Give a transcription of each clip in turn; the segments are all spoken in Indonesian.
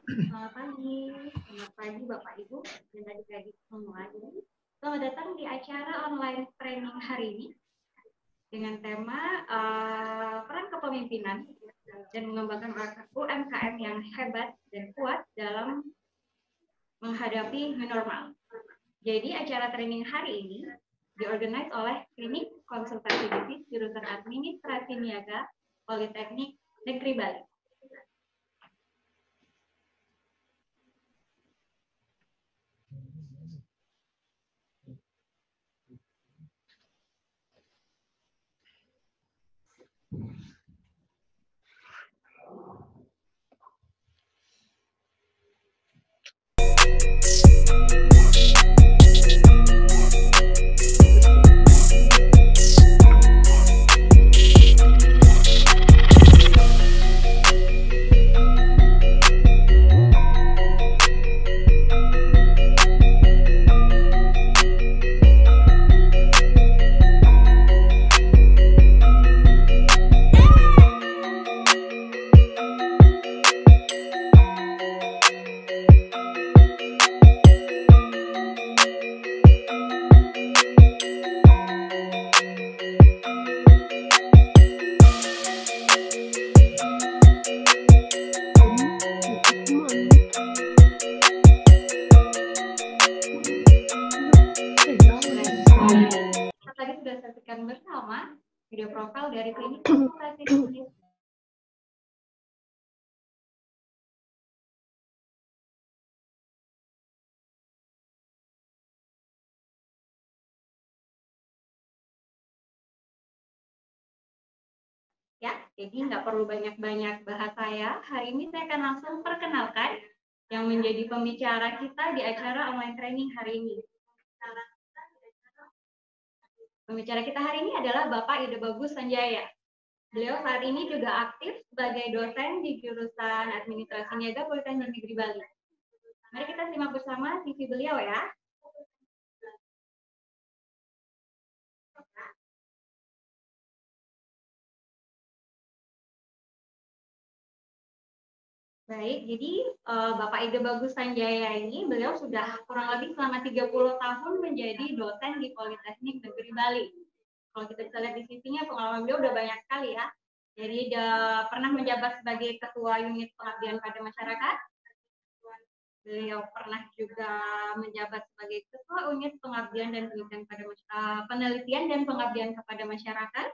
Selamat pagi Bapak Ibu dan adik-adik semua. Jadi, selamat datang di acara online training hari ini dengan tema peran kepemimpinan dan mengembangkan UMKM yang hebat dan kuat dalam menghadapi new normal. Jadi, acara training hari ini diorganize oleh Klinik Konsultasi Bisnis Jurusan Administrasi Niaga Politeknik Negeri Bali. Tadi sudah saksikan bersama video profil dari Klinik Konsultasi Bisnis. Ya, jadi nggak perlu banyak-banyak bahasa ya. Hari ini saya akan langsung perkenalkan yang menjadi pembicara kita di acara online training hari ini. Pembicara kita hari ini adalah Bapak Ide Bagus Sanjaya. Beliau saat ini juga aktif sebagai dosen di jurusan Administrasi Niaga Politeknik Negeri Bali. Mari kita simak bersama CV beliau ya. Baik, jadi Bapak Ide Bagus Sanjaya ini beliau sudah kurang lebih selama 30 tahun menjadi dosen di Politeknik Negeri Bali. Kalau kita bisa lihat di CV-nya, pengalaman beliau udah banyak sekali ya. Jadi dia pernah menjabat sebagai Ketua Unit Pengabdian pada Masyarakat. Beliau pernah juga menjabat sebagai Ketua Unit Pengabdian dan Penelitian dan Pengabdian kepada Masyarakat.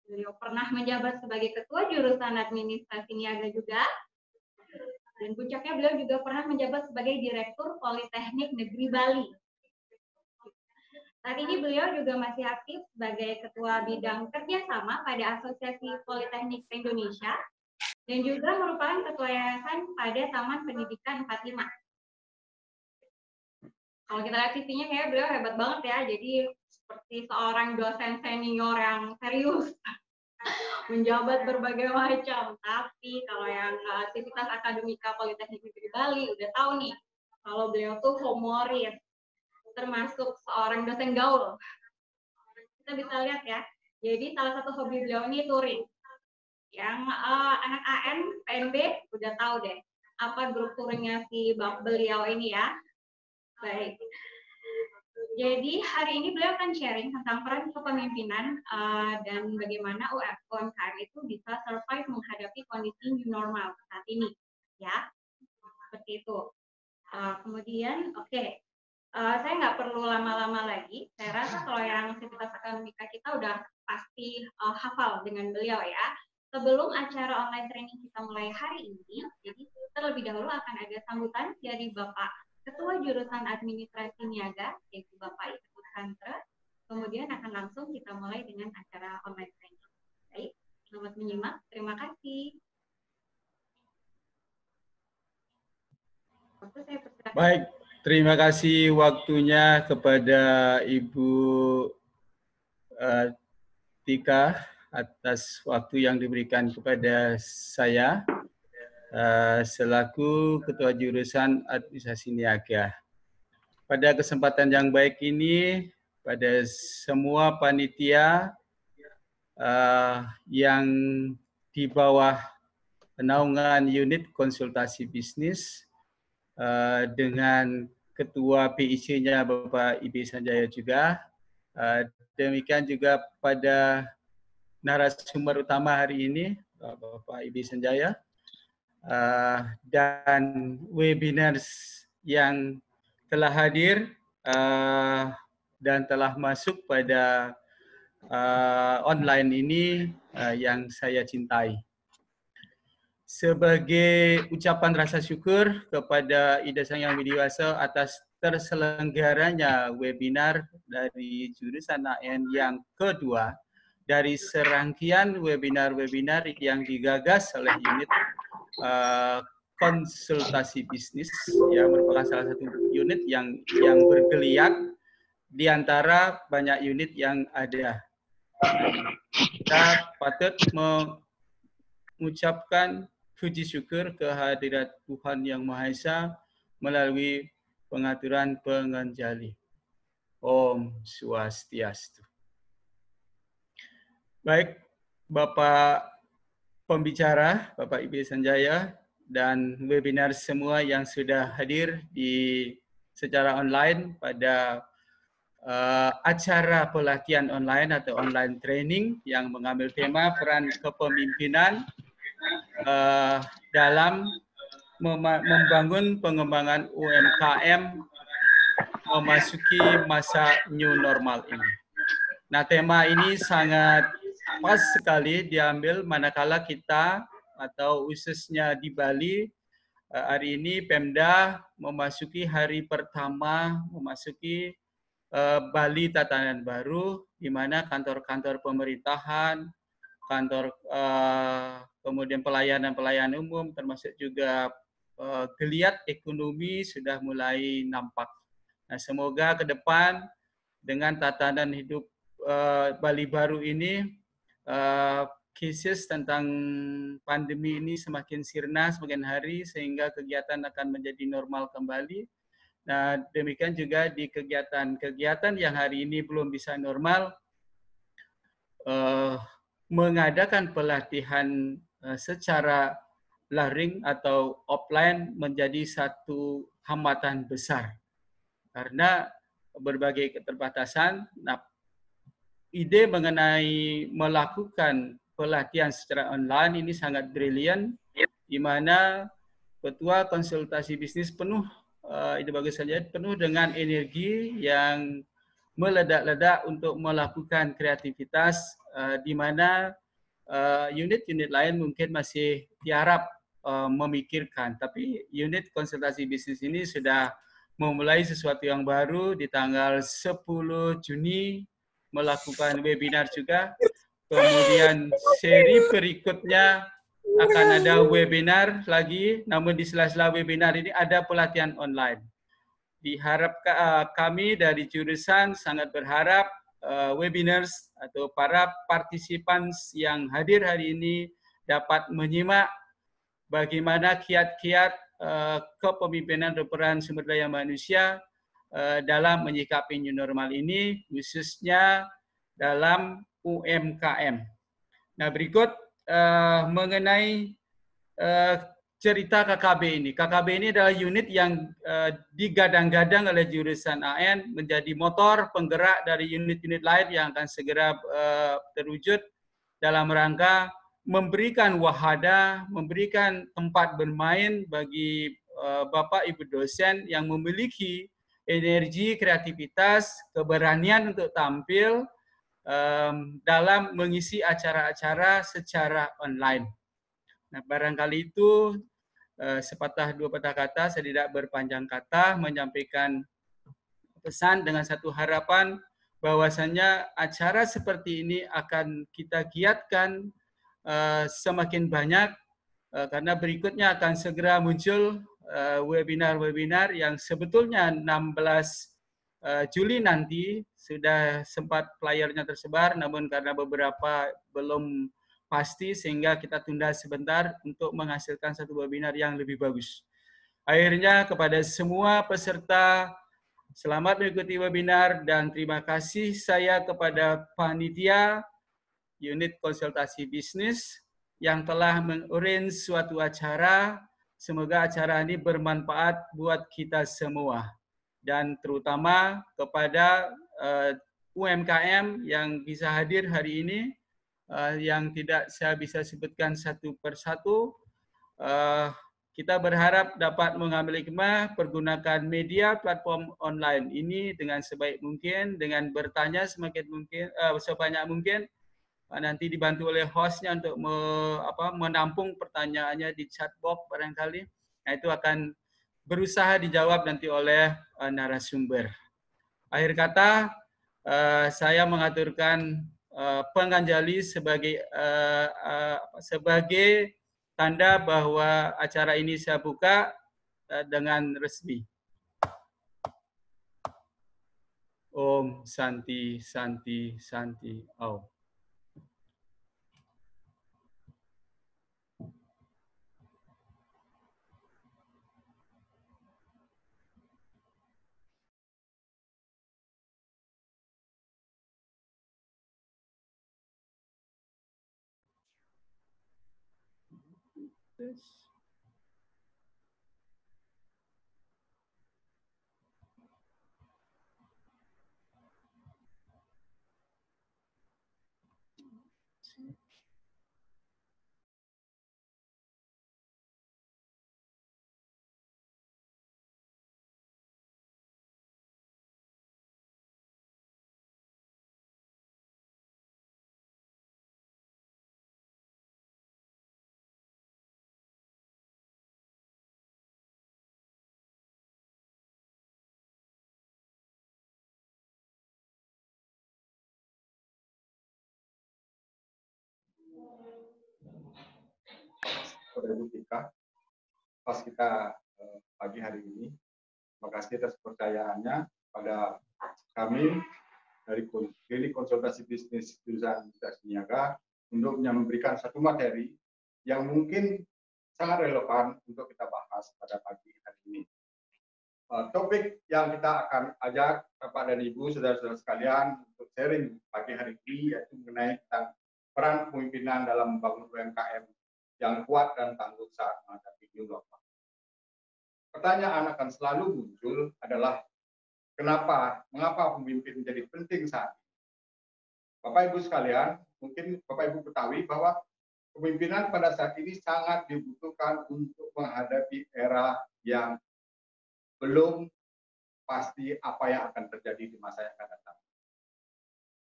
Beliau pernah menjabat sebagai Ketua Jurusan Administrasi Niaga juga. Dan puncaknya beliau juga pernah menjabat sebagai Direktur Politeknik Negeri Bali. Saat ini beliau juga masih aktif sebagai Ketua Bidang Kerjasama pada Asosiasi Politeknik Indonesia dan juga merupakan Ketua Yayasan pada Taman Pendidikan 45. Kalau kita lihat CV-nya kayak beliau hebat banget ya, jadi seperti seorang dosen senior yang serius. Menjabat berbagai macam, tapi kalau yang aktivitas akademika Politeknik Negeri Bali udah tahu nih, kalau beliau tuh humoris, termasuk seorang dosen gaul. Kita bisa lihat ya, jadi salah satu hobi beliau ini touring. Yang anak AN, PNB udah tahu deh, apa grup touringnya si beliau ini ya. Baik. Jadi hari ini beliau akan sharing tentang peran kepemimpinan dan bagaimana UMKM itu bisa survive menghadapi kondisi new normal saat ini, ya seperti itu. Kemudian, saya nggak perlu lama-lama lagi. Saya rasa kalau yang aktivitas akademika kita udah pasti hafal dengan beliau ya. Sebelum acara online training kita mulai hari ini, jadi terlebih dahulu akan ada sambutan dari Bapak Ketua Jurusan Administrasi Niaga, yaitu Bapak Ibu Santra. Kemudian akan langsung kita mulai dengan acara online training. Baik, selamat menyimak. Terima kasih. Baik, terima kasih waktunya kepada Ibu Tika atas waktu yang diberikan kepada saya selaku Ketua Jurusan Administrasi Niaga. Pada kesempatan yang baik ini, pada semua panitia yang di bawah naungan unit konsultasi bisnis dengan Ketua PIC-nya Bapak Ibi Sanjaya juga. Demikian juga pada narasumber utama hari ini, Bapak Ibi Sanjaya, dan webinars yang telah hadir dan telah masuk pada online ini yang saya cintai. Sebagai ucapan rasa syukur kepada Ida Sang Yang Widiwasa atas terselenggaranya webinar dari jurusan AN yang kedua dari serangkaian webinar-webinar yang digagas oleh unit konsultasi bisnis, yang merupakan salah satu unit yang bergeliat di antara banyak unit yang ada. Kita patut mengucapkan puji syukur kehadirat Tuhan Yang Maha Esa melalui pengaturan pengenjali. Om Swastiastu. Baik, Bapak pembicara, Bapak Ibi Sanjaya, dan webinar semua yang sudah hadir secara online pada acara pelatihan online atau online training yang mengambil tema peran kepemimpinan dalam membangun pengembangan UMKM memasuki masa new normal ini. Nah, tema ini sangat pas sekali diambil manakala kita atau khususnya di Bali hari ini Pemda memasuki hari pertama memasuki Bali tatanan baru, di mana kantor-kantor pemerintahan, kantor kemudian pelayanan umum, termasuk juga geliat ekonomi sudah mulai nampak. Nah, semoga ke depan dengan tatanan hidup Bali baru ini, cases tentang pandemi ini semakin sirna semakin hari sehingga kegiatan akan menjadi normal kembali. Nah, demikian juga di kegiatan-kegiatan yang hari ini belum bisa normal, mengadakan pelatihan secara daring atau offline menjadi satu hambatan besar. Karena berbagai keterbatasan, nah, ide mengenai melakukan pelatihan secara online ini sangat brilian, di mana Ketua Konsultasi Bisnis ide bagus saja penuh dengan energi yang meledak-ledak untuk melakukan kreativitas, di mana unit-unit lain mungkin masih tiarap memikirkan, tapi unit konsultasi bisnis ini sudah memulai sesuatu yang baru di tanggal 10 Juni melakukan webinar juga. Kemudian seri berikutnya akan ada webinar lagi, namun di sela-sela webinar ini ada pelatihan online. Diharapkan kami dari jurusan sangat berharap webinars atau para partisipan yang hadir hari ini dapat menyimak bagaimana kiat-kiat kepemimpinan dan peran sumber daya manusia dalam menyikapi new normal ini, khususnya dalam UMKM. Nah, berikut mengenai cerita KKB ini. KKB ini adalah unit yang digadang-gadang oleh jurusan AN menjadi motor penggerak dari unit-unit lain yang akan segera terwujud dalam rangka memberikan wahada, memberikan tempat bermain bagi Bapak Ibu dosen yang memiliki energi, kreativitas, keberanian untuk tampil dalam mengisi acara-acara secara online. Nah, barangkali itu sepatah dua patah kata, saya tidak berpanjang kata menyampaikan pesan dengan satu harapan bahwasannya acara seperti ini akan kita giatkan semakin banyak karena berikutnya akan segera muncul webinar-webinar yang sebetulnya 16 Juli nanti sudah sempat flyernya tersebar, namun karena beberapa belum pasti sehingga kita tunda sebentar untuk menghasilkan satu webinar yang lebih bagus. Akhirnya kepada semua peserta, selamat mengikuti webinar dan terima kasih saya kepada panitia unit konsultasi bisnis yang telah mengarrange suatu acara. Semoga acara ini bermanfaat buat kita semua. Dan terutama kepada UMKM yang bisa hadir hari ini, yang tidak saya bisa sebutkan satu persatu. Kita berharap dapat mengambil hikmah, pergunakan media platform online ini dengan sebaik mungkin, dengan bertanya semakin mungkin, sebanyak mungkin. Nanti dibantu oleh hostnya untuk menampung pertanyaannya di chat box barangkali. Nah, itu akan berusaha dijawab nanti oleh narasumber. Akhir kata, saya mengaturkan penganjali sebagai tanda bahwa acara ini saya buka dengan resmi. Om Santi Santi Santi Om. Ibu Tika, pas kita pagi hari ini, terima kasih atas kepercayaannya pada kami dari Klinik Konsultasi Bisnis Jurusan Administrasi Niaga untuk memberikan satu materi yang mungkin sangat relevan untuk kita bahas pada pagi hari ini. Topik yang kita akan ajak Bapak dan Ibu, saudara-saudara sekalian untuk sharing pagi hari ini yaitu mengenai tentang peran kepemimpinan dalam membangun UMKM yang kuat dan tangguh saat menghadapi new normal. Pertanyaan akan selalu muncul adalah mengapa pemimpin menjadi penting saat ini? Bapak Ibu sekalian, mungkin Bapak Ibu ketahui bahwa kepemimpinan pada saat ini sangat dibutuhkan untuk menghadapi era yang belum pasti apa yang akan terjadi di masa yang akan datang.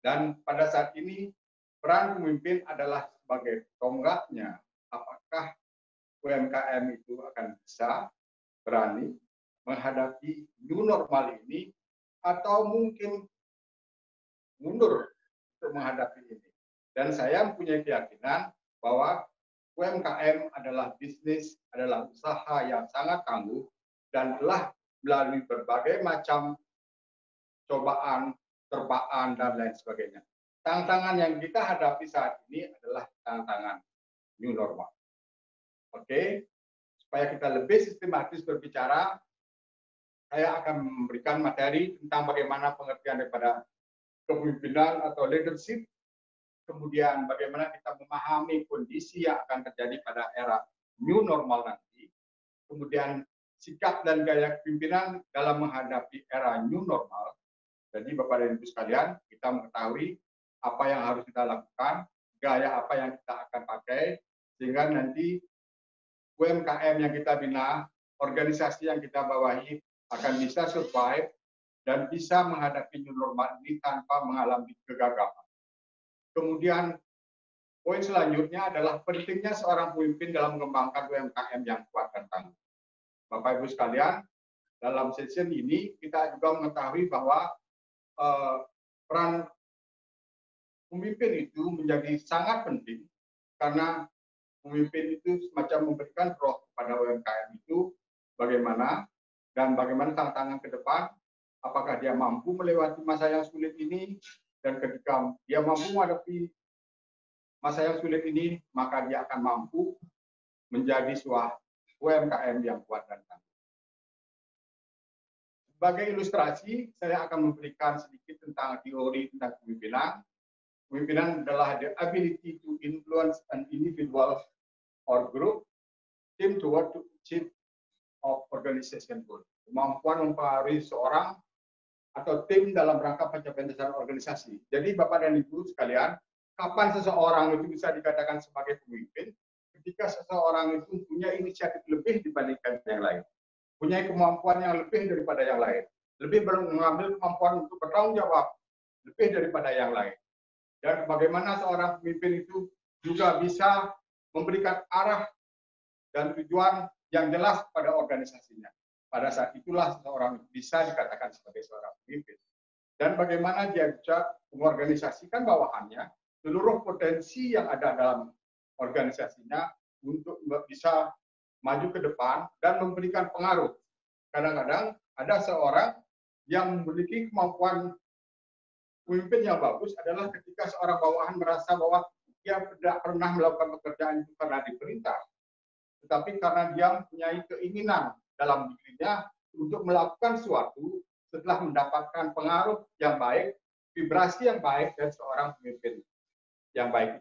Dan pada saat ini peran pemimpin adalah sebagai tonggaknya. Apakah UMKM itu akan bisa berani menghadapi new normal ini atau mungkin mundur untuk menghadapi ini. Dan saya mempunyai keyakinan bahwa UMKM adalah bisnis, adalah usaha yang sangat tangguh dan telah melalui berbagai macam cobaan, terpaan, dan lain sebagainya. Tantangan yang kita hadapi saat ini adalah tantangan new normal. Oke, supaya kita lebih sistematis berbicara, saya akan memberikan materi tentang bagaimana pengertian daripada kepemimpinan atau leadership, kemudian bagaimana kita memahami kondisi yang akan terjadi pada era new normal nanti, kemudian sikap dan gaya kepemimpinan dalam menghadapi era new normal. Jadi Bapak dan Ibu sekalian, kita mengetahui apa yang harus kita lakukan, gaya apa yang kita akan pakai, sehingga nanti UMKM yang kita bina, organisasi yang kita bawahi akan bisa survive dan bisa menghadapi new normal ini tanpa mengalami kegagalan. Kemudian poin selanjutnya adalah pentingnya seorang pemimpin dalam mengembangkan UMKM yang kuat dan tangguh. Bapak Ibu sekalian, dalam sesi ini kita juga mengetahui bahwa peran pemimpin itu menjadi sangat penting karena pemimpin itu semacam memberikan roh kepada UMKM itu bagaimana dan bagaimana tantangan ke depan, apakah dia mampu melewati masa yang sulit ini, dan ketika dia mampu menghadapi masa yang sulit ini, maka dia akan mampu menjadi sebuah UMKM yang kuat dan tangguh. Sebagai ilustrasi, saya akan memberikan sedikit tentang teori tentang kepemimpinan. Pemimpinan adalah the ability to influence an individual or group, team toward to achieve of organization goal. Kemampuan mempengaruhi seorang atau tim dalam rangka pencapaian dasar organisasi. Jadi Bapak dan Ibu sekalian, kapan seseorang itu bisa dikatakan sebagai pemimpin? Ketika seseorang itu punya inisiatif lebih dibandingkan yang lain, punya kemampuan yang lebih daripada yang lain, lebih mengambil kemampuan untuk bertanggung jawab lebih daripada yang lain. Dan bagaimana seorang pemimpin itu juga bisa memberikan arah dan tujuan yang jelas pada organisasinya. Pada saat itulah seseorang bisa dikatakan sebagai seorang pemimpin. Dan bagaimana dia bisa mengorganisasikan bawahannya, seluruh potensi yang ada dalam organisasinya untuk bisa maju ke depan dan memberikan pengaruh. Kadang-kadang ada seorang yang memiliki kemampuan pemimpin yang bagus adalah ketika seorang bawahan merasa bahwa dia tidak pernah melakukan pekerjaan itu karena diperintah, tetapi karena dia mempunyai keinginan dalam dirinya untuk melakukan sesuatu setelah mendapatkan pengaruh yang baik, vibrasi yang baik dari seorang pemimpin yang baik.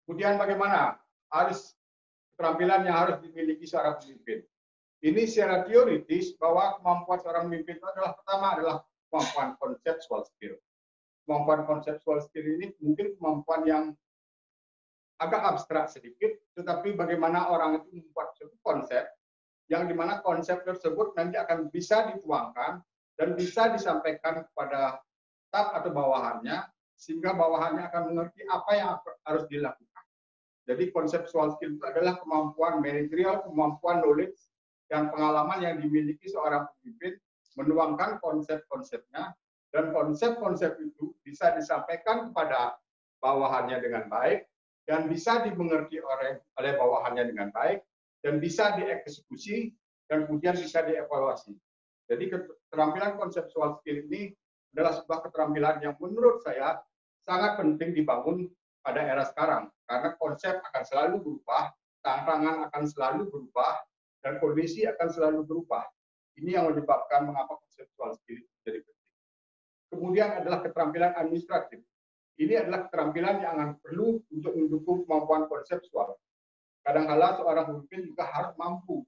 Kemudian bagaimana keterampilan yang harus dimiliki seorang pemimpin? Ini secara teoritis bahwa kemampuan seorang pemimpin itu adalah pertama adalah kemampuan conceptual skill. Kemampuan conceptual skill ini mungkin kemampuan yang agak abstrak sedikit, tetapi bagaimana orang itu membuat suatu konsep, yang dimana konsep tersebut nanti akan bisa dituangkan dan bisa disampaikan kepada staf atau bawahannya, sehingga bawahannya akan mengerti apa yang harus dilakukan. Jadi conceptual skill itu adalah kemampuan manajerial, kemampuan knowledge, dan pengalaman yang dimiliki seorang pemimpin menuangkan konsep-konsepnya, dan konsep-konsep itu bisa disampaikan kepada bawahannya dengan baik, dan bisa dimengerti oleh bawahannya dengan baik, dan bisa dieksekusi, dan kemudian bisa dievaluasi. Jadi keterampilan konseptual skill ini adalah sebuah keterampilan yang menurut saya sangat penting dibangun pada era sekarang, karena konsep akan selalu berubah, tantangan akan selalu berubah, dan kondisi akan selalu berubah. Ini yang menyebabkan mengapa konseptual skill jadi penting. Kemudian adalah keterampilan administratif. Ini adalah keterampilan yang akan perlu untuk mendukung kemampuan konseptual. Kadang-kala seorang pemimpin juga harus mampu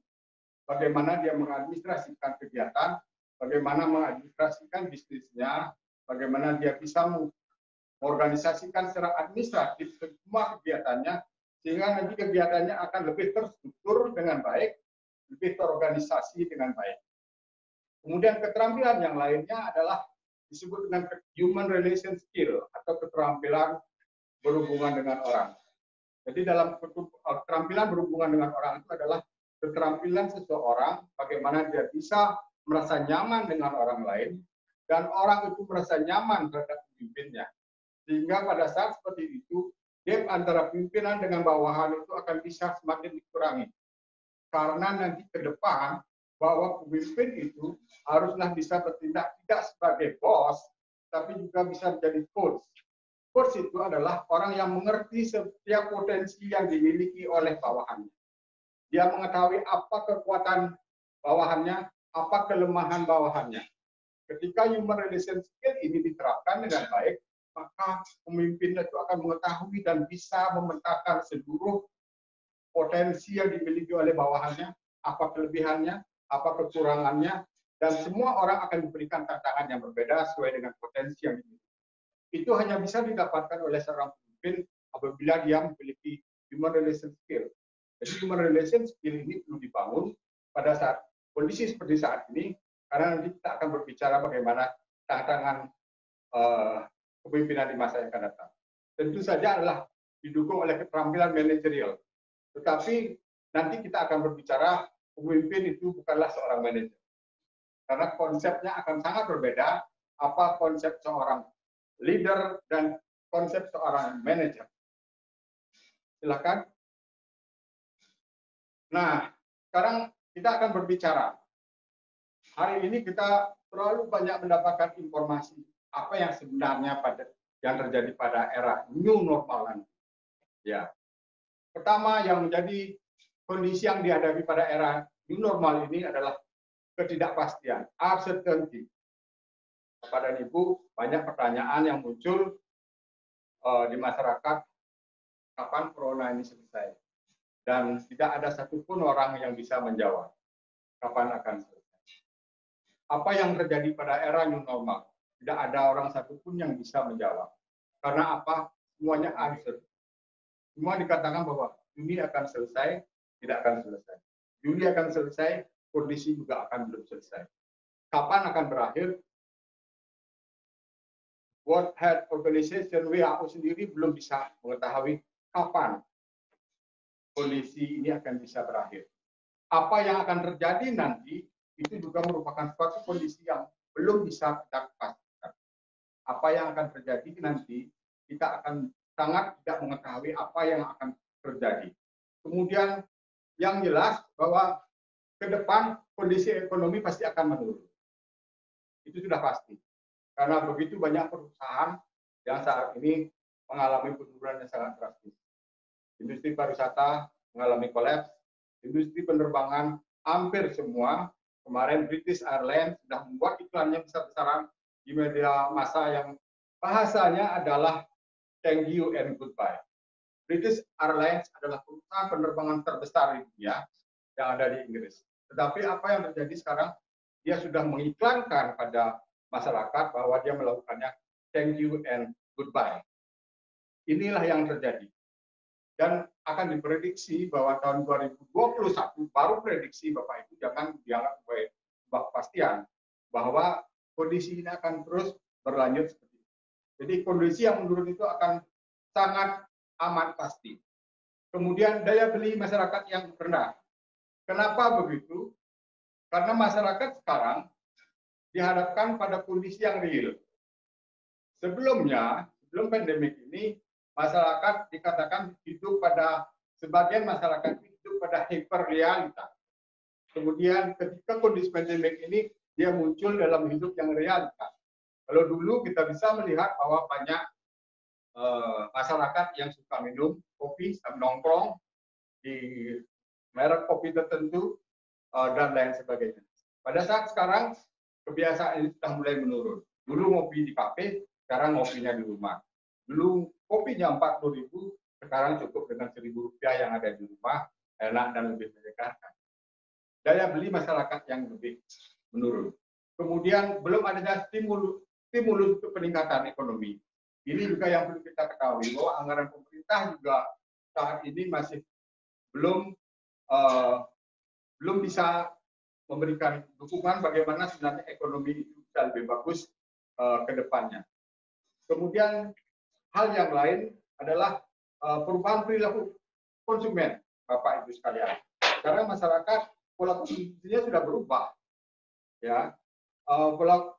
bagaimana dia mengadministrasikan kegiatan, bagaimana mengadministrasikan bisnisnya, bagaimana dia bisa mengorganisasikan secara administratif semua kegiatannya, sehingga nanti kegiatannya akan lebih terstruktur dengan baik, lebih terorganisasi dengan baik. Kemudian keterampilan yang lainnya adalah disebut dengan human relation skill atau keterampilan berhubungan dengan orang. Jadi dalam keterampilan berhubungan dengan orang itu adalah keterampilan seseorang bagaimana dia bisa merasa nyaman dengan orang lain dan orang itu merasa nyaman terhadap pemimpinnya. Sehingga pada saat seperti itu, gap antara pimpinan dengan bawahan itu akan bisa semakin dikurangi. Karena nanti ke depan bahwa pemimpin itu haruslah bisa bertindak tidak sebagai bos, tapi juga bisa menjadi coach. Coach itu adalah orang yang mengerti setiap potensi yang dimiliki oleh bawahannya. Dia mengetahui apa kekuatan bawahannya, apa kelemahan bawahannya. Ketika human relation skill ini diterapkan dengan baik, maka pemimpin itu akan mengetahui dan bisa memetakan seluruh potensi yang dimiliki oleh bawahannya, apa kelebihannya, apa kekurangannya, dan semua orang akan diberikan tantangan yang berbeda sesuai dengan potensi yang dimiliki. Itu hanya bisa didapatkan oleh seorang pemimpin apabila dia memiliki human relation skill. Jadi human relation skill ini perlu dibangun pada saat kondisi seperti saat ini, karena nanti kita akan berbicara bagaimana tantangan kepemimpinan di masa yang akan datang. Tentu saja adalah didukung oleh keterampilan manajerial. Tetapi nanti kita akan berbicara pemimpin itu bukanlah seorang manajer. Karena konsepnya akan sangat berbeda apa konsep seorang leader dan konsep seorang manajer. Silakan. Nah, sekarang kita akan berbicara. Hari ini kita terlalu banyak mendapatkan informasi apa yang sebenarnya yang terjadi pada era new normal nanti. Ya. Pertama yang menjadi kondisi yang dihadapi pada era new normal ini adalah ketidakpastian, uncertainty. Bapak dan Ibu, banyak pertanyaan yang muncul di masyarakat kapan corona ini selesai. Dan tidak ada satupun orang yang bisa menjawab kapan akan selesai. Apa yang terjadi pada era new normal? Tidak ada orang satupun yang bisa menjawab. Karena apa? Semuanya uncertain. Semua dikatakan bahwa Juni akan selesai, tidak akan selesai. Juli akan selesai, kondisi juga akan belum selesai. Kapan akan berakhir? World Health Organization WHO sendiri belum bisa mengetahui kapan kondisi ini akan bisa berakhir. Apa yang akan terjadi nanti itu juga merupakan suatu kondisi yang belum bisa kita pastikan. Apa yang akan terjadi nanti kita akan sangat tidak mengetahui apa yang akan terjadi. Kemudian yang jelas bahwa ke depan kondisi ekonomi pasti akan menurun. Itu sudah pasti. Karena begitu banyak perusahaan yang saat ini mengalami penurunan yang sangat drastis. Industri pariwisata mengalami kolaps, industri penerbangan hampir semua. Kemarin British Airlines sudah membuat iklannya besar-besaran di media massa yang bahasanya adalah thank you and goodbye. British Airlines adalah perusahaan penerbangan terbesar di dunia yang ada di Inggris. Tetapi apa yang terjadi sekarang, dia sudah mengiklankan pada masyarakat bahwa dia melakukannya thank you and goodbye. Inilah yang terjadi. Dan akan diprediksi bahwa tahun 2021 baru prediksi Bapak Ibu jangan dianggap sebagai sebuah kepastian bahwa kondisi ini akan terus berlanjut seperti itu. Jadi kondisi yang menurun itu akan sangat amat pasti. Kemudian daya beli masyarakat yang rendah. Kenapa begitu? Karena masyarakat sekarang dihadapkan pada kondisi yang real. Sebelumnya, sebelum pandemik ini, masyarakat dikatakan hidup pada, sebagian masyarakat hidup pada hiperrealita. Kemudian ketika kondisi pandemik ini, dia muncul dalam hidup yang realita. Kalau dulu kita bisa melihat bahwa banyak masyarakat yang suka minum kopi, nongkrong di merek kopi tertentu, dan lain sebagainya. Pada saat sekarang, kebiasaan ini sudah mulai menurun. Dulu ngopi di kafe, sekarang ngopinya di rumah. Dulu kopinya 40.000, sekarang cukup dengan Rp1.000 yang ada di rumah, enak dan lebih menyegarkan. Daya beli masyarakat yang lebih menurun. Kemudian belum adanya stimulus untuk peningkatan ekonomi. Ini juga yang perlu kita ketahui bahwa anggaran pemerintah juga saat ini masih belum bisa memberikan dukungan bagaimana sebenarnya ekonomi itu bisa lebih bagus ke depannya. Kemudian hal yang lain adalah perubahan perilaku konsumen, Bapak Ibu sekalian. Sekarang masyarakat pola konsumsinya sudah berubah, ya, pola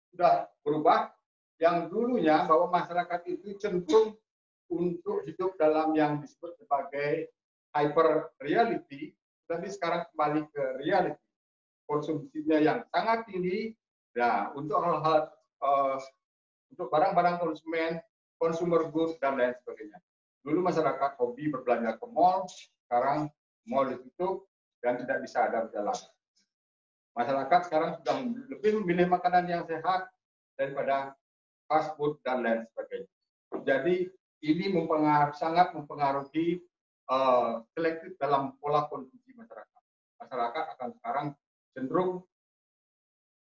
sudah berubah. Yang dulunya bahwa masyarakat itu cenderung untuk hidup dalam yang disebut sebagai hyper reality, tapi sekarang kembali ke reality. Konsumsinya yang sangat tinggi, nah untuk hal-hal untuk barang-barang konsumen, consumer goods dan lain sebagainya. Dulu masyarakat hobi berbelanja ke mall, sekarang mall ditutup dan tidak bisa ada berjalan. Masyarakat sekarang sudah lebih memilih makanan yang sehat daripada fast food dan lain sebagainya. Jadi ini sangat mempengaruhi selektif dalam pola konsumsi masyarakat. Masyarakat akan sekarang cenderung,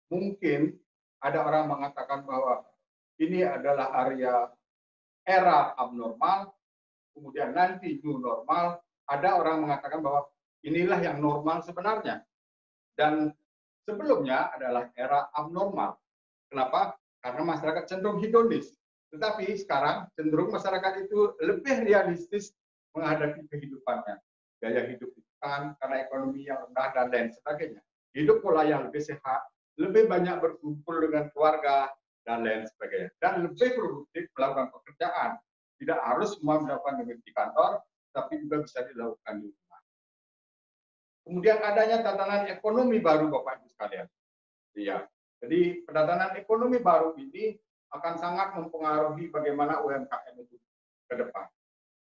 mungkin ada orang mengatakan bahwa ini adalah era abnormal, kemudian nanti new normal. Ada orang mengatakan bahwa inilah yang normal sebenarnya. Dan sebelumnya adalah era abnormal. Kenapa? Karena masyarakat cenderung hedonis. Tetapi sekarang cenderung masyarakat itu lebih realistis menghadapi kehidupannya. Gaya hidup ditekan karena ekonomi yang rendah dan lain sebagainya. Hidup pola yang lebih sehat, lebih banyak berkumpul dengan keluarga, dan lain sebagainya. Dan lebih produktif melakukan pekerjaan. Tidak harus semua dilakukan di kantor, tapi juga bisa dilakukan di rumah. Kemudian adanya tatanan ekonomi baru, Bapak Ibu sekalian. Iya. Jadi tatanan ekonomi baru ini akan sangat mempengaruhi bagaimana UMKM itu ke depan.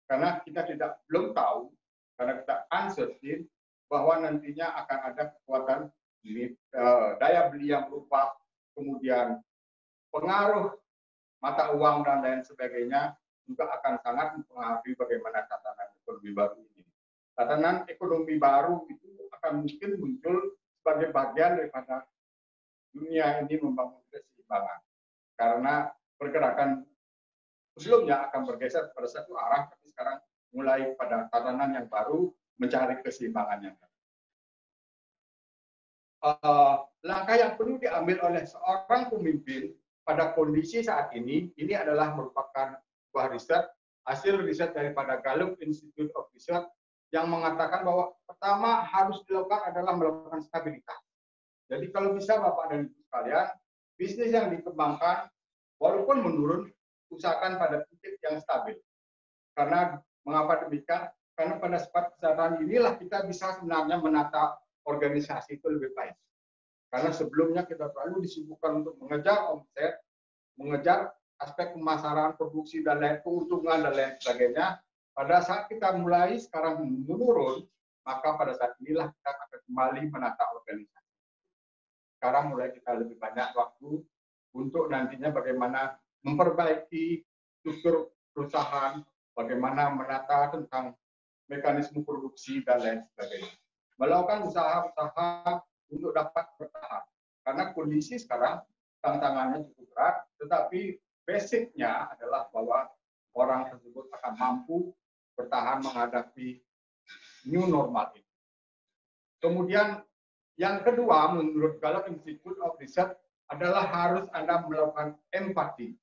Karena kita belum tahu, karena kita uncertain bahwa nantinya akan ada kekuatan daya beli yang berubah, kemudian pengaruh mata uang dan lain sebagainya juga akan sangat mempengaruhi bagaimana tatanan ekonomi baru ini. Tatanan ekonomi baru itu akan mungkin muncul sebagai bagian daripada dunia ini membangun keseimbangan. Karena pergerakan sebelumnya akan bergeser pada satu arah, tapi sekarang mulai pada tatanan yang baru mencari keseimbangan yang baru. Langkah yang perlu diambil oleh seorang pemimpin pada kondisi saat ini adalah merupakan sebuah riset, hasil riset daripada Gallup Institute of Research yang mengatakan bahwa pertama harus dilakukan adalah melakukan stabilitas. Jadi kalau bisa Bapak dan Ibu sekalian, bisnis yang dikembangkan walaupun menurun, usahakan pada titik yang stabil. Karena mengapa demikian? Karena pada saat kesadaran inilah kita bisa sebenarnya menata organisasi itu lebih baik. Karena sebelumnya kita terlalu disibukkan untuk mengejar omset, mengejar aspek pemasaran, produksi, dan lain keuntungan, dan lain sebagainya. Pada saat kita mulai sekarang menurun, maka pada saat inilah kita akan kembali menata organisasi. Sekarang mulai kita lebih banyak waktu untuk nantinya bagaimana memperbaiki struktur perusahaan, bagaimana menata tentang mekanisme produksi, dan lain sebagainya. Melakukan usaha-usaha untuk dapat bertahan. Karena kondisi sekarang tantangannya cukup berat, tetapi basicnya adalah bahwa orang tersebut akan mampu bertahan menghadapi new normal ini. Kemudian yang kedua, menurut Gallup Institute of Research adalah harus Anda melakukan empati.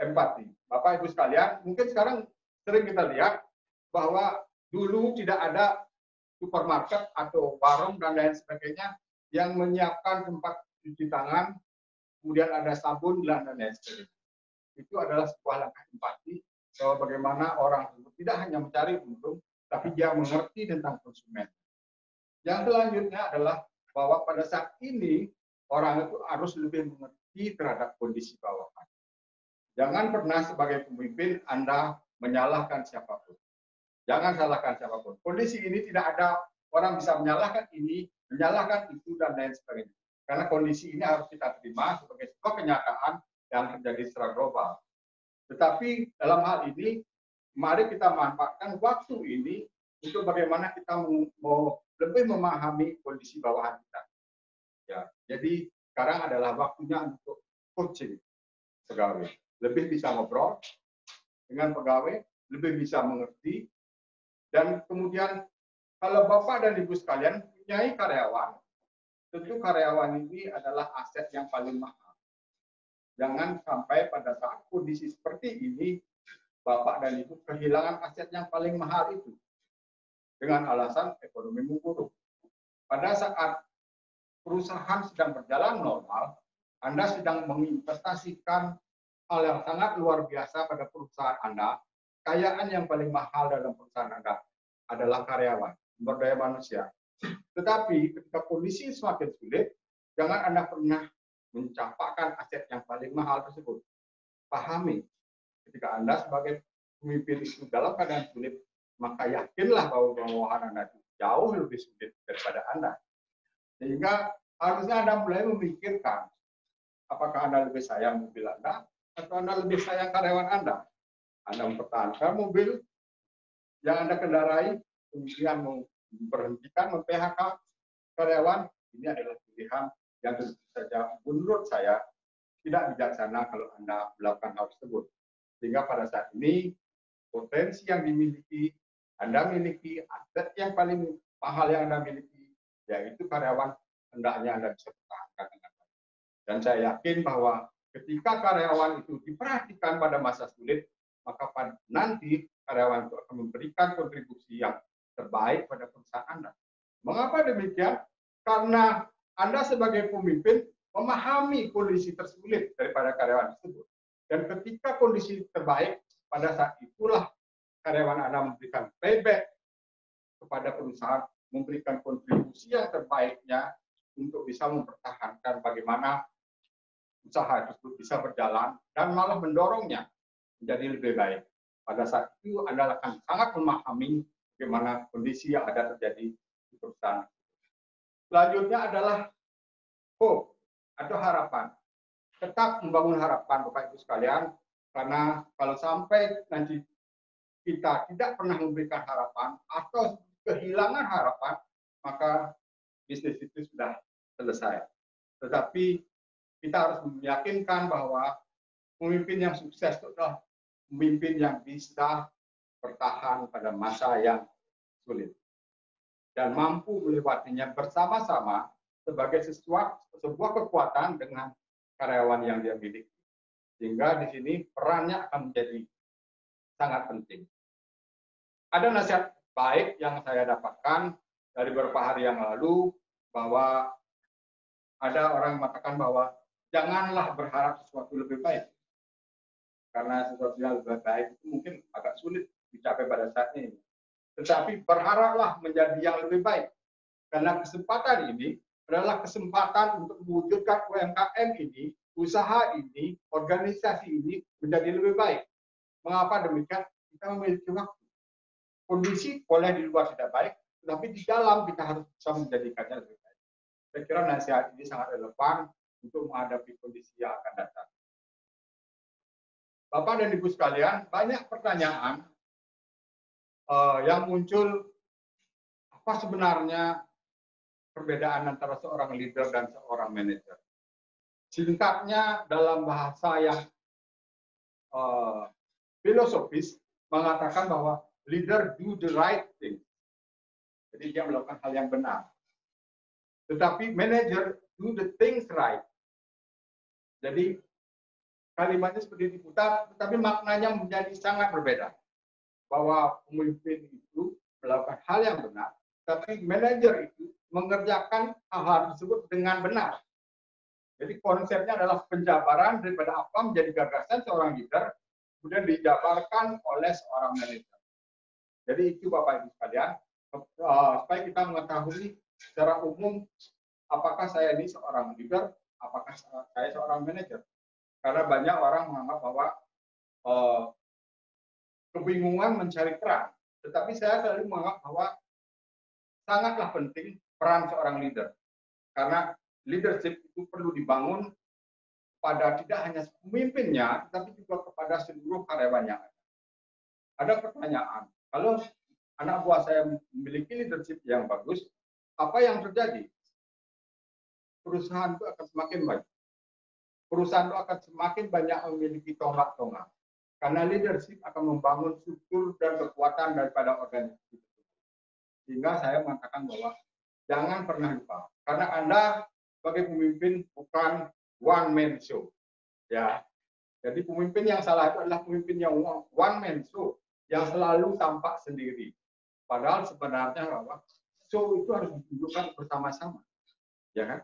Empati. Bapak Ibu sekalian, mungkin sekarang sering kita lihat bahwa dulu tidak ada supermarket atau warung dan lain sebagainya yang menyiapkan tempat cuci tangan, kemudian ada sabun dan lain sebagainya. Itu adalah sebuah langkah empati bahwa bagaimana orang tersebut tidak hanya mencari untung, tapi dia mengerti tentang konsumen. Yang selanjutnya adalah bahwa pada saat ini orang itu harus lebih mengerti terhadap kondisi bawahan. Jangan pernah sebagai pemimpin Anda menyalahkan siapapun. Jangan salahkan siapapun. Kondisi ini tidak ada orang bisa menyalahkan ini, menyalahkan itu, dan lain sebagainya. Karena kondisi ini harus kita terima sebagai sebuah kenyataan yang terjadi secara global. Tetapi dalam hal ini, mari kita manfaatkan waktu ini untuk bagaimana kita mau lebih memahami kondisi bawahan kita. Ya, jadi sekarang adalah waktunya untuk coaching pegawai. Lebih bisa ngobrol dengan pegawai, lebih bisa mengerti. Dan kemudian kalau Bapak dan Ibu sekalian punya karyawan, tentu karyawan ini adalah aset yang paling mahal. Jangan sampai pada saat kondisi seperti ini, Bapak dan Ibu kehilangan aset yang paling mahal itu dengan alasan ekonomi memburuk. Pada saat perusahaan sedang berjalan normal, Anda sedang menginvestasikan hal yang sangat luar biasa pada perusahaan Anda. Kekayaan yang paling mahal dalam perusahaan Anda adalah karyawan, sumber daya manusia. Tetapi ketika kondisi semakin sulit, jangan Anda pernah mencampakkan aset yang paling mahal tersebut. Pahami, ketika Anda sebagai pemimpin itu dalam keadaan sulit, maka yakinlah bahwa bawahan Anda itu jauh lebih sulit daripada Anda. Sehingga harusnya Anda mulai memikirkan, apakah Anda lebih sayang mobil Anda, atau Anda lebih sayang karyawan Anda. Anda mempertahankan mobil yang Anda kendarai, kemudian memberhentikan, mem-PHK karyawan, ini adalah pilihan yang tentu saja menurut saya tidak bijaksana kalau Anda melakukan hal tersebut. Sehingga pada saat ini, potensi yang dimiliki, Anda miliki, aset yang paling mahal yang Anda miliki, yaitu karyawan, hendaknya Anda bisa pertahankan dengan baik. Dan saya yakin bahwa ketika karyawan itu diperhatikan pada masa sulit, maka nanti karyawan itu akan memberikan kontribusi yang terbaik pada perusahaan Anda. Mengapa demikian? Karena Anda sebagai pemimpin memahami kondisi tersulit daripada karyawan tersebut. Dan ketika kondisi terbaik, pada saat itulah karyawan Anda memberikan payback kepada perusahaan, memberikan kontribusi yang terbaiknya untuk bisa mempertahankan bagaimana usaha tersebut bisa berjalan dan malah mendorongnya menjadi lebih baik. Pada saat itu Anda akan sangat memahami bagaimana kondisi yang ada terjadi di perusahaan. Selanjutnya adalah hope atau harapan. Tetap membangun harapan, Bapak Ibu sekalian, Karena kalau sampai nanti kita tidak pernah memberikan harapan atau kehilangan harapan, maka bisnis itu sudah selesai. Tetapi kita harus meyakinkan bahwa pemimpin yang sukses itu adalah pemimpin yang bisa bertahan pada masa yang sulit dan mampu melewatinya bersama-sama sebagai sebuah kekuatan dengan karyawan yang dia miliki. Sehingga di sini perannya akan menjadi sangat penting. Ada nasihat baik yang saya dapatkan dari beberapa hari yang lalu, bahwa ada orang mengatakan bahwa janganlah berharap sesuatu lebih baik. Karena sesuatu yang lebih baik itu mungkin agak sulit dicapai pada saat ini. Tetapi berharaplah menjadi yang lebih baik. Karena kesempatan ini adalah kesempatan untuk mewujudkan UMKM ini, usaha ini, organisasi ini menjadi lebih baik. Mengapa demikian? Kita memiliki waktu. Kondisi boleh di luar tidak baik, tetapi di dalam kita harus bisa menjadikannya lebih baik. Saya kira nasihat ini sangat relevan untuk menghadapi kondisi yang akan datang. Bapak dan Ibu sekalian, banyak pertanyaan yang muncul, apa sebenarnya perbedaan antara seorang leader dan seorang manajer. Singkatnya dalam bahasa yang filosofis mengatakan bahwa leader do the right thing. Jadi dia melakukan hal yang benar. Tetapi manager do the things right. Jadi kalimatnya seperti diputar, tetapi maknanya menjadi sangat berbeda. Bahwa pemimpin itu melakukan hal yang benar, tapi manajer itu mengerjakan hal-hal tersebut dengan benar. Jadi konsepnya adalah penjabaran daripada apa menjadi gagasan seorang leader, kemudian dijabarkan oleh seorang manajer. Jadi itu Bapak Ibu sekalian, supaya kita mengetahui secara umum apakah saya ini seorang leader, apakah saya seorang manajer. Karena banyak orang menganggap bahwa kebingungan mencari peran, tetapi saya selalu menganggap bahwa sangatlah penting peran seorang leader. Karena leadership itu perlu dibangun pada tidak hanya pemimpinnya, tapi juga kepada seluruh karyawan yang ada. Ada pertanyaan, kalau anak buah saya memiliki leadership yang bagus, apa yang terjadi? Perusahaan itu akan semakin baik. Perusahaan itu akan semakin banyak memiliki tonggak-tonggak. Karena leadership akan membangun struktur dan kekuatan daripada organisasi itu. Sehingga saya mengatakan bahwa jangan pernah lupa. Karena Anda sebagai pemimpin bukan one man show. Ya. Jadi pemimpin yang salah itu adalah pemimpin yang one man show, yang selalu tampak sendiri. Padahal sebenarnya bahwa show itu harus ditunjukkan bersama-sama. Ya kan?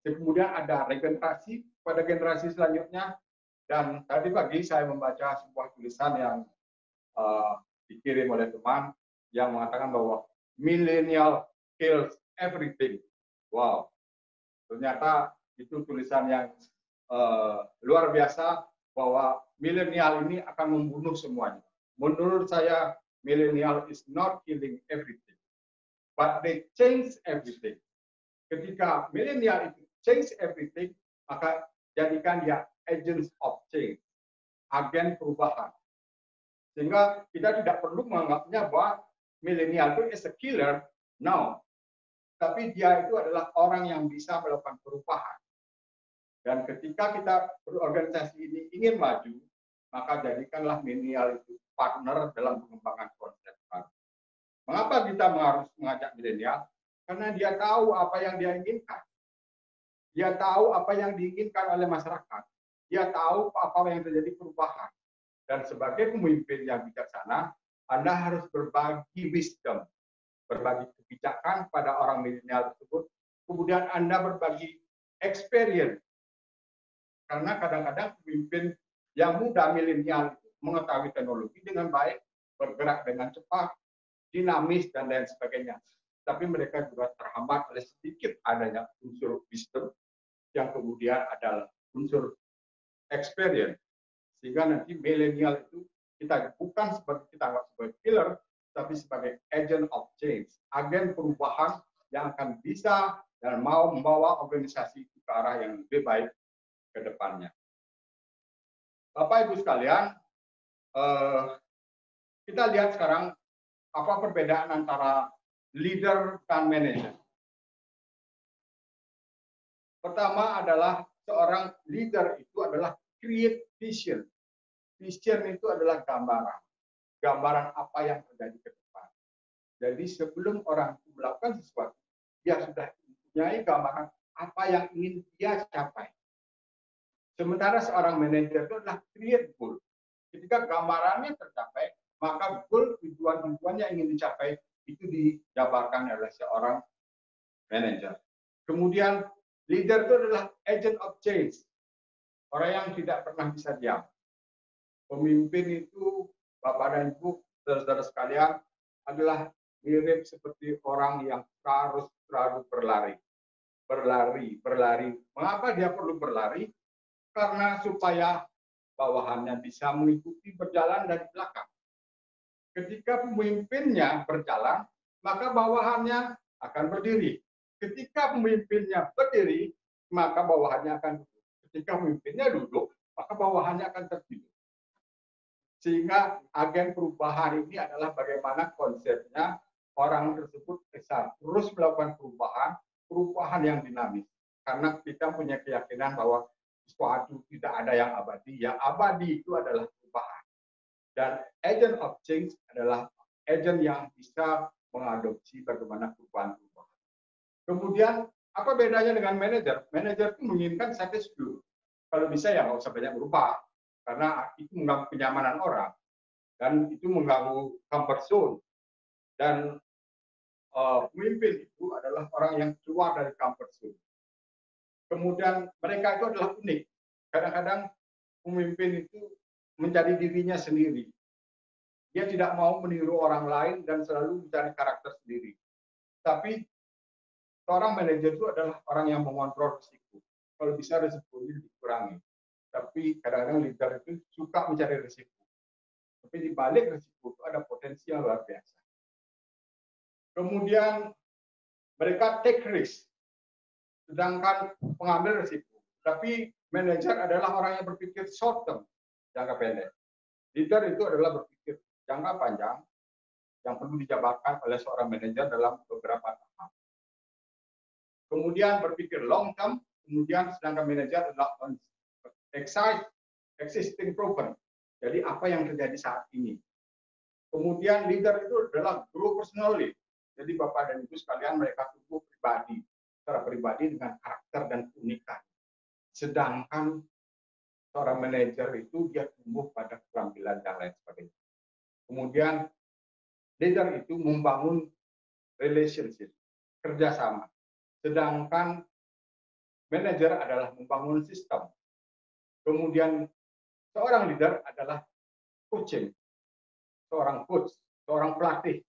Dan kemudian ada regenerasi pada generasi selanjutnya. Dan tadi pagi saya membaca sebuah tulisan yang dikirim oleh teman yang mengatakan bahwa millennial kills everything. Wow, ternyata itu tulisan yang luar biasa, bahwa milenial ini akan membunuh semuanya. Menurut saya, milenial is not killing everything, but they change everything. Ketika milenial itu change everything, maka jadikan dia agents of change, agen perubahan. Sehingga kita tidak perlu menganggapnya bahwa milenial itu is a killer, no. Tapi dia itu adalah orang yang bisa melakukan perubahan. Dan ketika kita berorganisasi ini ingin maju, maka jadikanlah milenial itu partner dalam pengembangan konsep baru. Mengapa kita harus mengajak milenial? Karena dia tahu apa yang dia inginkan. Dia tahu apa yang diinginkan oleh masyarakat. Dia tahu apa yang terjadi perubahan. Dan sebagai pemimpin yang bijaksana, Anda harus berbagi wisdom, berbagi kebijakan pada orang milenial tersebut. Kemudian Anda berbagi experience. Karena kadang-kadang pemimpin yang muda milenial mengetahui teknologi dengan baik, bergerak dengan cepat, dinamis, dan lain sebagainya. Tapi mereka juga terhambat oleh sedikit adanya unsur wisdom, yang kemudian adalah unsur experience. Sehingga nanti milenial itu kita bukan sebagai killer, tapi sebagai agent of change, agen perubahan yang akan bisa dan mau membawa organisasi ke arah yang lebih baik ke depannya. Bapak Ibu sekalian, kita lihat sekarang apa perbedaan antara leader dan manager. Pertama adalah seorang leader itu adalah create vision. Vision itu adalah gambaran. Gambaran apa yang terjadi ke depan. Jadi sebelum orang melakukan sesuatu, dia sudah mempunyai gambaran apa yang ingin dia capai. Sementara seorang manajer itu adalah create goal. Ketika gambarannya tercapai, maka goal tujuan-tujuan yang ingin dicapai itu dijabarkan oleh seorang manajer. Kemudian leader itu adalah agent of change. Orang yang tidak pernah bisa diam. Pemimpin itu, Bapak dan Ibu, saudara-saudara sekalian, adalah mirip seperti orang yang harus selalu berlari. Berlari. Mengapa dia perlu berlari? Karena supaya bawahannya bisa mengikuti berjalan dari belakang. Ketika pemimpinnya berjalan, maka bawahannya akan berdiri. Ketika pemimpinnya berdiri, maka bawahannya akan duduk. Ketika pemimpinnya duduk, maka bawahannya akan tertidur. Sehingga agen perubahan ini adalah bagaimana konsepnya orang tersebut bisa terus melakukan perubahan yang dinamis. Karena kita punya keyakinan bahwa sesuatu tidak ada yang abadi. Yang abadi itu adalah perubahan. Dan agent of change adalah agent yang bisa mengadopsi bagaimana perubahan-perubahan. Kemudian, apa bedanya dengan manajer? Manajer itu menginginkan status quo. Kalau bisa ya nggak usah banyak berubah. Karena itu mengganggu kenyamanan orang. Dan itu mengganggu comfort zone. Dan pemimpin itu adalah orang yang keluar dari comfort zone. Kemudian mereka itu adalah unik. Kadang-kadang pemimpin itu menjadi dirinya sendiri. Dia tidak mau meniru orang lain dan selalu mencari karakter sendiri. Tapi seorang manajer itu adalah orang yang mengontrol risiko. Kalau bisa risiko ini dikurangi. Tapi kadang-kadang leader itu suka mencari risiko. Tapi di balik risiko itu ada potensi yang luar biasa. Kemudian mereka take risk. Sedangkan pengambil risiko. Tapi manajer adalah orang yang berpikir short term, jangka pendek. Leader itu adalah berpikir jangka panjang yang perlu dijabarkan oleh seorang manajer dalam beberapa tahap. Kemudian berpikir long term, kemudian sedangkan manajer adalah existing problem. Jadi apa yang terjadi saat ini. Kemudian leader itu adalah grow personally. Jadi Bapak dan Ibu sekalian mereka tumbuh pribadi. Secara pribadi dengan karakter dan keunikan. Sedangkan seorang manajer itu dia tumbuh pada keterampilan dan lain sebagainya. Kemudian leader itu membangun relationship, kerjasama. Sedangkan manajer adalah membangun sistem. Kemudian seorang leader adalah coaching, seorang coach, seorang pelatih.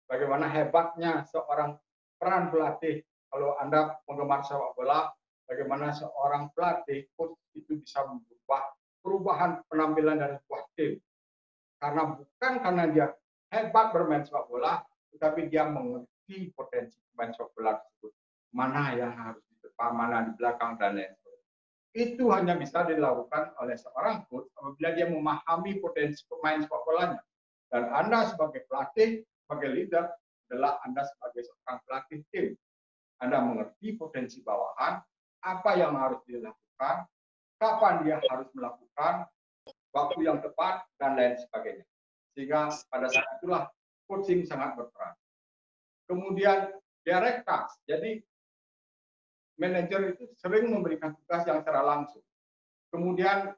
Bagaimana hebatnya seorang peran pelatih. Kalau Anda penggemar sepak bola, bagaimana seorang pelatih coach itu bisa membuat perubahan penampilan dari sebuah tim. Karena bukan karena dia hebat bermain sepak bola, tetapi dia mengerti potensi pemain sepak bola tersebut. Mana yang harus di depan, mana di belakang, dan lain sebagainya. Itu hanya bisa dilakukan oleh seorang coach apabila dia memahami potensi pemain sepak bolanya. Dan Anda sebagai pelatih, sebagai leader, adalah Anda sebagai seorang pelatih tim. Anda mengerti potensi bawahan, apa yang harus dilakukan, kapan dia harus melakukan, waktu yang tepat, dan lain sebagainya. Sehingga pada saat itulah coaching sangat berperan. Kemudian direct task. Jadi manajer itu sering memberikan tugas yang secara langsung. Kemudian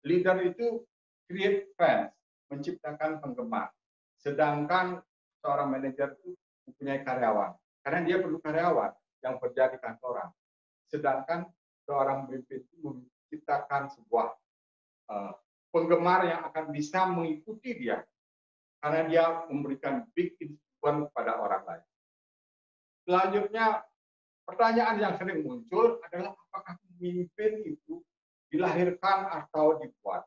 leader itu create fans, menciptakan penggemar. Sedangkan seorang manajer itu mempunyai karyawan. Karena dia perlu karyawan yang bekerja di kantoran. Sedangkan seorang pemimpin itu menciptakan sebuah penggemar yang akan bisa mengikuti dia. Karena dia memberikan big influence kepada orang lain. Selanjutnya, pertanyaan yang sering muncul adalah apakah pemimpin itu dilahirkan atau dibuat?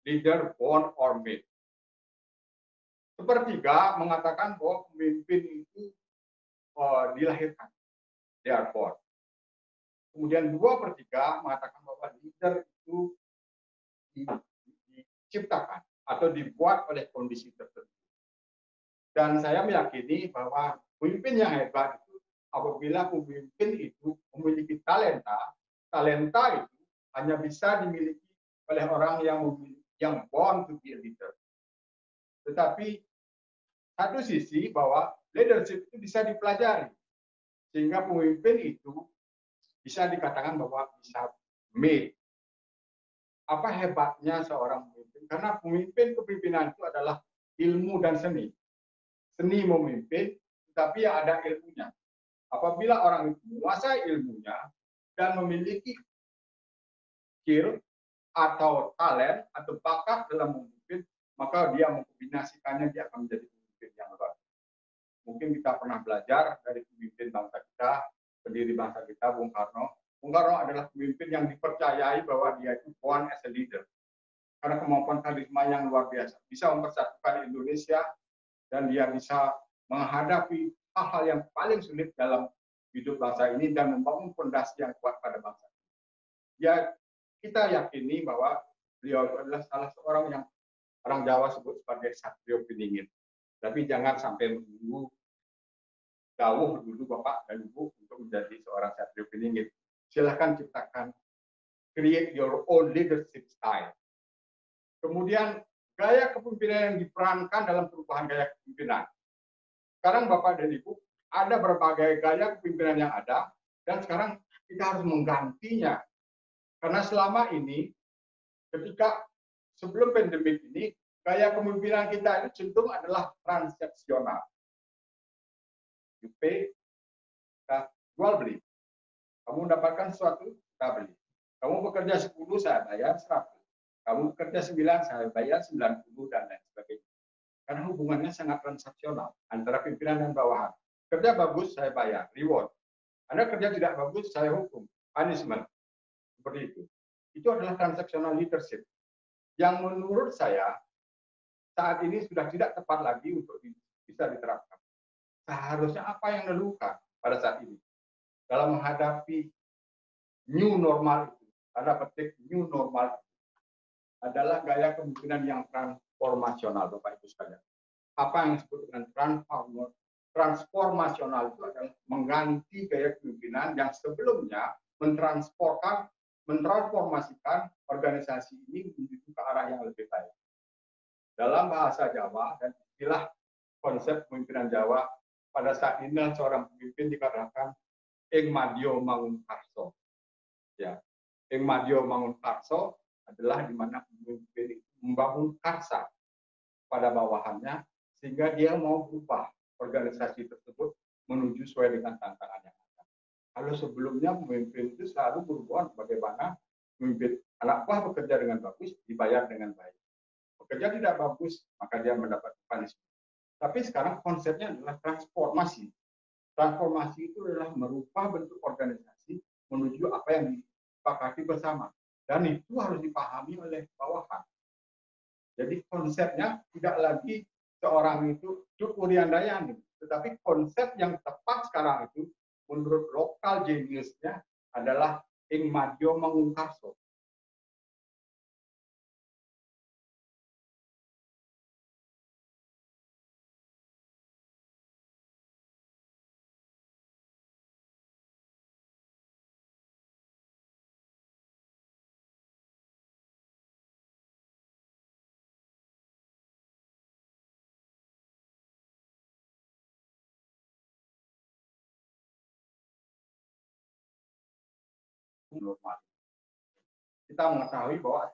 Leader born or made. Sepertiga mengatakan bahwa pemimpin itu dilahirkan. They are born. Kemudian 2/3 mengatakan bahwa leader itu diciptakan atau dibuat oleh kondisi tertentu. Dan saya meyakini bahwa pemimpin yang hebat itu apabila pemimpin itu memiliki talenta, talenta itu hanya bisa dimiliki oleh orang yang born to be a leader. Tetapi satu sisi bahwa leadership itu bisa dipelajari, sehingga pemimpin itu bisa dikatakan bahwa bisa made. Apa hebatnya seorang pemimpin? Karena kepemimpinan itu adalah ilmu dan seni. Seni memimpin, tetapi ada ilmunya. Apabila orang itu menguasai ilmunya dan memiliki skill atau talent atau bakat dalam memimpin, maka dia mengkombinasikannya, dia akan menjadi pemimpin yang luar biasa. Mungkin kita pernah belajar dari pemimpin bangsa kita, pendiri bangsa kita, Bung Karno. Bung Karno adalah pemimpin yang dipercayai bahwa dia itu born as a leader. Karena kemampuan karisma yang luar biasa, bisa mempersatukan Indonesia, dan dia bisa menghadapi hal-hal yang paling sulit dalam hidup bangsa ini dan membangun fondasi yang kuat pada bangsa. Ya, kita yakini bahwa beliau adalah salah seorang yang orang Jawa sebut sebagai satrio piningit. Tapi jangan sampai menunggu jauh dulu Bapak dan Ibu untuk menjadi seorang satrio piningit. Silahkan ciptakan, create your own leadership style. Kemudian gaya kepemimpinan yang diperankan dalam perubahan gaya kepemimpinan. Sekarang Bapak dan Ibu, ada berbagai gaya kepemimpinan yang ada, dan sekarang kita harus menggantinya. Karena selama ini, ketika sebelum pandemi ini, gaya kepemimpinan kita itu cenderung adalah transaksional. You pay, kita jual beli. Kamu mendapatkan sesuatu, kita beli. Kamu bekerja 10, saya bayar 100. Kamu bekerja 9, saya bayar 90, dan lain sebagainya. Karena hubungannya sangat transaksional antara pimpinan dan bawahan. Kerja bagus, saya bayar, reward. Anda kerja tidak bagus, saya hukum, punishment. Seperti itu. Itu adalah transaksional leadership. Yang menurut saya, saat ini sudah tidak tepat lagi untuk bisa diterapkan. Seharusnya apa yang dilakukan pada saat ini? Dalam menghadapi new normal itu, tanda petik new normal itu, adalah gaya kepemimpinan yang transformasional, Bapak Ibu sekalian. Apa yang disebut dengan transformasional itu adalah mengganti gaya kepemimpinan yang sebelumnya mentransformasikan organisasi ini menuju ke arah yang lebih baik. Dalam bahasa Jawa dan istilah konsep kepemimpinan Jawa, pada saat ini seorang pemimpin dikatakan ing madya mangun karso. Ya, ing madya mangun karso adalah di mana pemimpin membangun karsa pada bawahannya sehingga dia mau berubah organisasi tersebut menuju sesuai dengan tantangan yang ada. Kalau sebelumnya pemimpin itu selalu berhubungan bagaimana pemimpin anak buah bekerja dengan bagus, dibayar dengan baik. Bekerja tidak bagus, maka dia mendapat punishment. Tapi sekarang konsepnya adalah transformasi. Transformasi itu adalah merubah bentuk organisasi menuju apa yang disepakati bersama. Dan itu harus dipahami oleh bawahan. Jadi konsepnya tidak lagi seorang itu Duk Wuryandayani, tetapi konsep yang tepat sekarang itu menurut lokal geniusnya adalah ing madya mangun karso. Normal. Kita mengetahui bahwa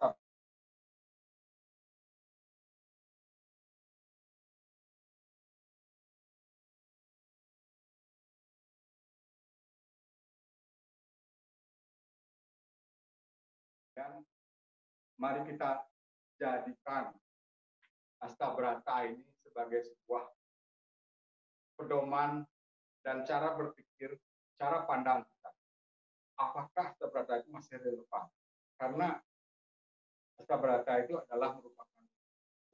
dan mari kita jadikan Astabrata ini sebagai sebuah pedoman dan cara berpikir, cara pandang kita. Apakah Astabrata itu masih relevan? Karena Astabrata itu adalah merupakan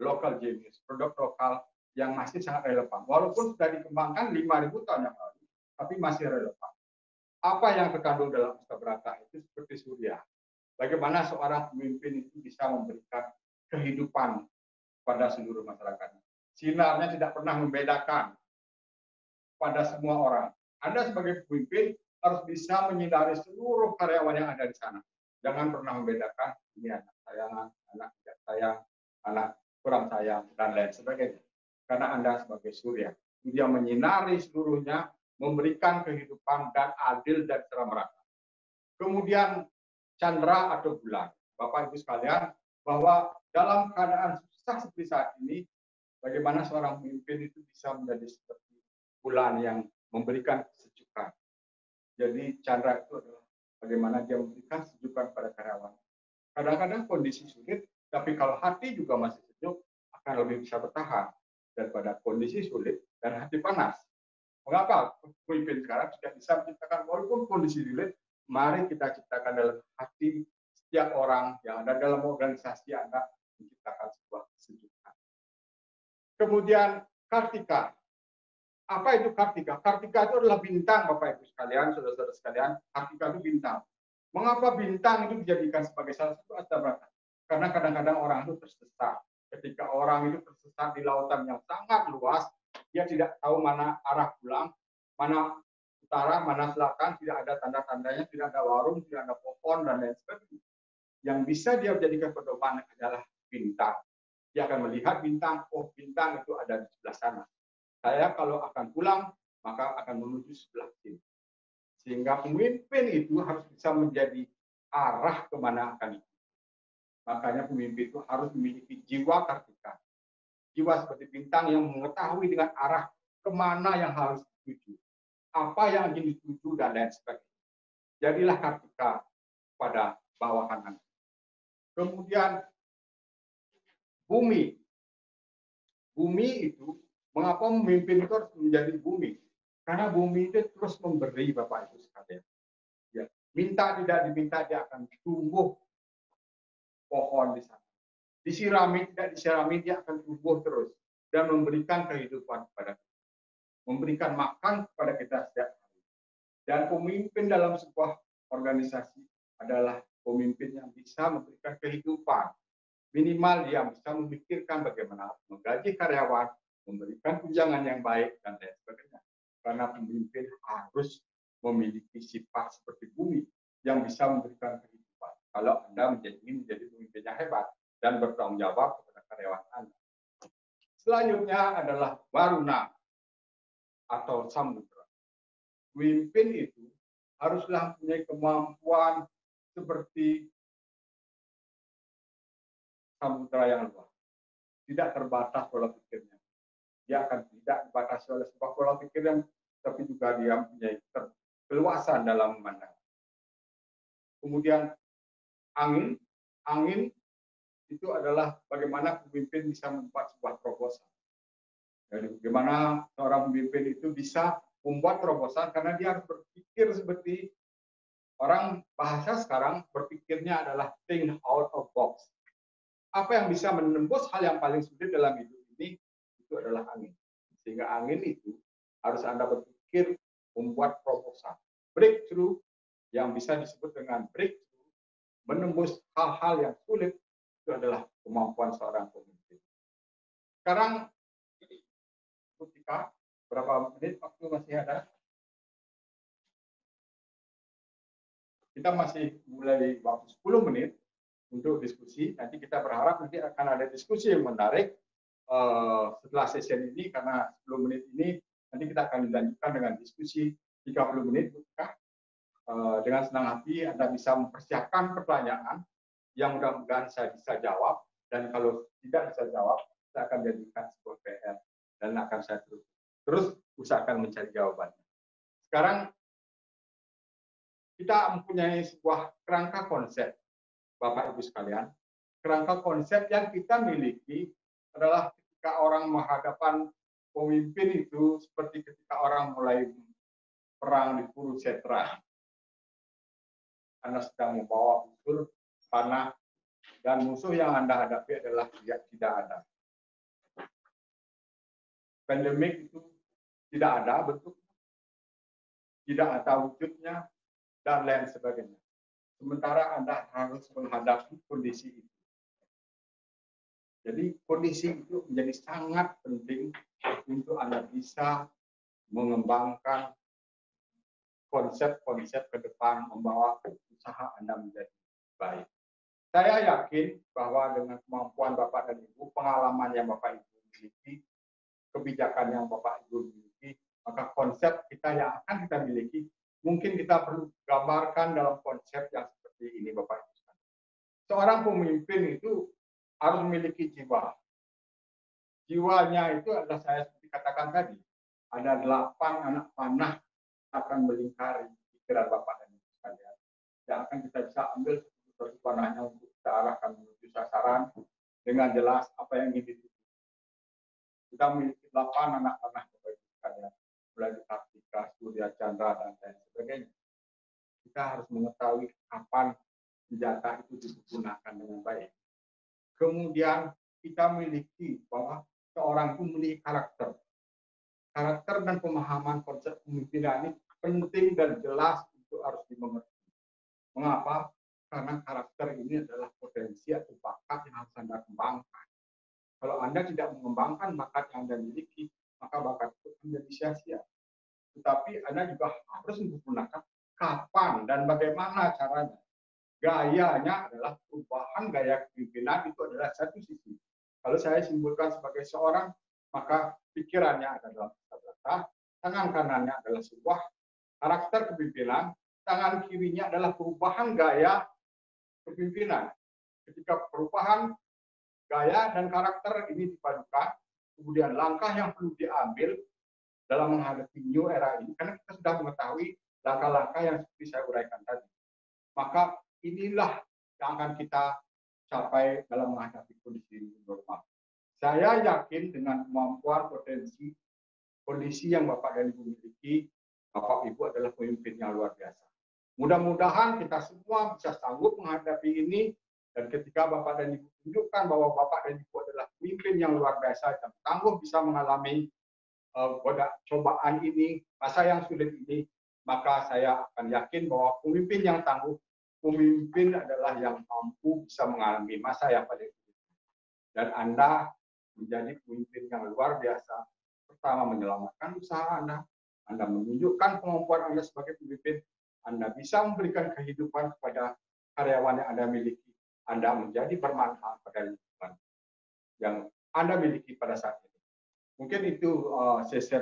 local genius, produk lokal yang masih sangat relevan. Walaupun sudah dikembangkan 5.000 tahun yang lalu, tapi masih relevan. Apa yang terkandung dalam Astabrata itu seperti surya. bagaimana seorang pemimpin itu bisa memberikan kehidupan pada seluruh masyarakat. Sinarnya tidak pernah membedakan pada semua orang. Anda sebagai pemimpin harus bisa menyinari seluruh karyawan yang ada di sana. Jangan pernah membedakan ini anak sayang, anak tidak sayang, anak kurang sayang, dan lain sebagainya. Karena Anda sebagai surya, dia menyinari seluruhnya, memberikan kehidupan dan adil dan terang merata. Kemudian chandra atau bulan. Bapak Ibu sekalian, bahwa dalam keadaan susah seperti saat ini, bagaimana seorang pemimpin itu bisa menjadi seperti bulan yang memberikan kesejukan. Jadi chandra itu adalah bagaimana dia memberikan kesejukan pada karyawan. Kadang-kadang kondisi sulit, tapi kalau hati juga masih sejuk, akan lebih bisa bertahan daripada kondisi sulit dan hati panas. Mengapa pemimpin sekarang tidak bisa menciptakan walaupun kondisi sulit, mari kita ciptakan dalam hati setiap orang yang ada dalam organisasi Anda menciptakan sebuah kesejukan. Kemudian Kartika. Apa itu Kartika? Kartika itu adalah bintang, Bapak Ibu sekalian, saudara-saudara sekalian. Kartika itu bintang. Mengapa bintang itu dijadikan sebagai salah satu astabrata? Karena kadang-kadang orang itu tersesat. Ketika orang itu tersesat di lautan yang sangat luas, dia tidak tahu mana arah pulang, mana utara, mana selatan, tidak ada tanda-tandanya, tidak ada warung, tidak ada pohon, dan lain sebagainya. Yang bisa dia jadikan pedoman adalah bintang. Dia akan melihat bintang, oh bintang itu ada di sebelah sana. Saya kalau akan pulang, maka akan menuju sebelah kiri. Sehingga pemimpin itu harus bisa menjadi arah kemana akan itu. Makanya pemimpin itu harus memiliki jiwa Kartika. Jiwa seperti bintang yang mengetahui dengan arah kemana yang harus dituju. Apa yang ingin dituju dan lain sebagainya. Jadilah Kartika pada bawahan Anda. Kemudian bumi. Bumi itu, mengapa memimpin itu harus menjadi bumi? Karena bumi itu terus memberi, Bapak Ibu sekalian. Ya, minta tidak diminta dia akan tumbuh pohon di sana. Disirami tidak disirami dia akan tumbuh terus dan memberikan kehidupan kepada kita. Memberikan makan kepada kita setiap hari. Dan pemimpin dalam sebuah organisasi adalah pemimpin yang bisa memberikan kehidupan. Minimal dia bisa memikirkan bagaimana menggaji karyawan, memberikan tunjangan yang baik, dan lain sebagainya. Karena pemimpin harus memiliki sifat seperti bumi yang bisa memberikan kehidupan. Kalau Anda ingin menjadi pemimpin yang hebat dan bertanggung jawab kepada karyawan Anda. Selanjutnya adalah Varuna atau samudra. Pemimpin itu haruslah mempunyai kemampuan seperti samudra yang luas. Tidak terbatas pola pikirnya. Dia akan tidak dibatasi oleh sebuah pola pikir yang, tapi juga dia mempunyai keluasan dalam memandang. Kemudian angin. Angin itu adalah bagaimana pemimpin bisa membuat sebuah terobosan. Jadi bagaimana seorang pemimpin itu bisa membuat terobosan karena dia harus berpikir seperti orang bahasa sekarang berpikirnya adalah think out of box. Apa yang bisa menembus hal yang paling sulit dalam hidup ini itu adalah angin. Sehingga angin itu harus Anda berpikir membuat proposal. Breakthrough yang bisa disebut dengan breakthrough, menembus hal-hal yang sulit, itu adalah kemampuan seorang pemimpin. Sekarang, ketika berapa menit waktu masih ada? Kita masih mulai waktu 10 menit untuk diskusi. Nanti kita berharap nanti akan ada diskusi yang menarik setelah sesi ini, karena 10 menit ini nanti kita akan dilanjutkan dengan diskusi 30 menit. Dengan senang hati Anda bisa mempersiapkan pertanyaan yang mudah-mudahan saya bisa jawab, dan kalau tidak bisa jawab, saya akan jadikan sebuah PR dan akan saya terus usahakan mencari jawabannya. Sekarang kita mempunyai sebuah kerangka konsep, Bapak Ibu sekalian. Kerangka konsep yang kita miliki adalah ketika orang menghadapan pemimpin itu seperti ketika orang mulai perang di Kurukshetra. Anda sedang membawa busur panah dan musuh yang Anda hadapi adalah tidak ada. Pandemik itu tidak ada bentuk, tidak ada wujudnya, dan lain sebagainya. sementara Anda harus menghadapi kondisi itu. Jadi kondisi itu menjadi sangat penting untuk Anda bisa mengembangkan konsep-konsep ke depan, membawa usaha Anda menjadi baik. Saya yakin bahwa dengan kemampuan Bapak dan Ibu, pengalaman yang Bapak Ibu miliki, kebijakan yang Bapak Ibu miliki, maka konsep kita yang akan kita miliki, mungkin kita perlu gambarkan dalam konsep yang seperti ini Bapak Ibu. Seorang pemimpin itu harus memiliki jiwa. Jiwanya itu adalah saya seperti katakan tadi, ada 8 anak panah akan melingkari pikiran Bapak dan Ibu sekalian. Yang akan kita bisa ambil satu panahnya untuk kita arahkan menuju sasaran dengan jelas apa yang ingin dituju. Kita memiliki 8 anak panah Bapak Ibu sekalian, mulai dari Kartika, Surya, Chandra, dan lain sebagainya. Kita harus mengetahui kapan senjata itu digunakan dengan baik. Kemudian kita memiliki bahwa seorang itu memiliki karakter. Karakter dan pemahaman konsep pemimpinan ini penting dan jelas untuk harus dimengerti. Mengapa? Karena karakter ini adalah potensi atau bakat yang harus Anda kembangkan. Kalau Anda tidak mengembangkan bakat yang Anda miliki, maka bakat itu menjadi sia-sia. Tetapi Anda juga harus menggunakan kapan dan bagaimana caranya. Gayanya adalah perubahan gaya kepemimpinan itu adalah satu sisi. Kalau saya simpulkan sebagai seorang, maka pikirannya adalah kata, tangan kanannya adalah sebuah karakter kepemimpinan, tangan kirinya adalah perubahan gaya kepemimpinan. Ketika perubahan gaya dan karakter ini dipadukan, kemudian langkah yang perlu diambil dalam menghadapi new era ini, karena kita sudah mengetahui langkah-langkah yang seperti saya uraikan tadi. Maka inilah yang akan kita capai dalam menghadapi kondisi normal. Saya yakin dengan kemampuan potensi kondisi yang Bapak dan Ibu miliki, Bapak Ibu adalah pemimpin yang luar biasa. Mudah-mudahan kita semua bisa sanggup menghadapi ini, dan ketika Bapak dan Ibu tunjukkan bahwa Bapak dan Ibu adalah pemimpin yang luar biasa dan tangguh bisa mengalami cobaan ini, masa yang sulit ini, maka saya akan yakin bahwa pemimpin yang tangguh, pemimpin adalah yang mampu bisa mengalami masa yang paling sulit. Dan Anda menjadi pemimpin yang luar biasa. Pertama, menyelamatkan usaha Anda menunjukkan kemampuan Anda sebagai pemimpin, Anda bisa memberikan kehidupan kepada karyawan yang Anda miliki, Anda menjadi bermanfaat pada lingkungan yang Anda miliki pada saat ini. Mungkin itu sesi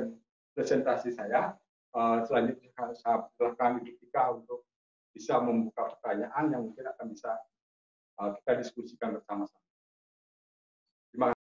presentasi saya. Selanjutnya saya silakan Ibu Tika untuk bisa membuka pertanyaan yang mungkin akan bisa kita diskusikan bersama-sama. Terima kasih.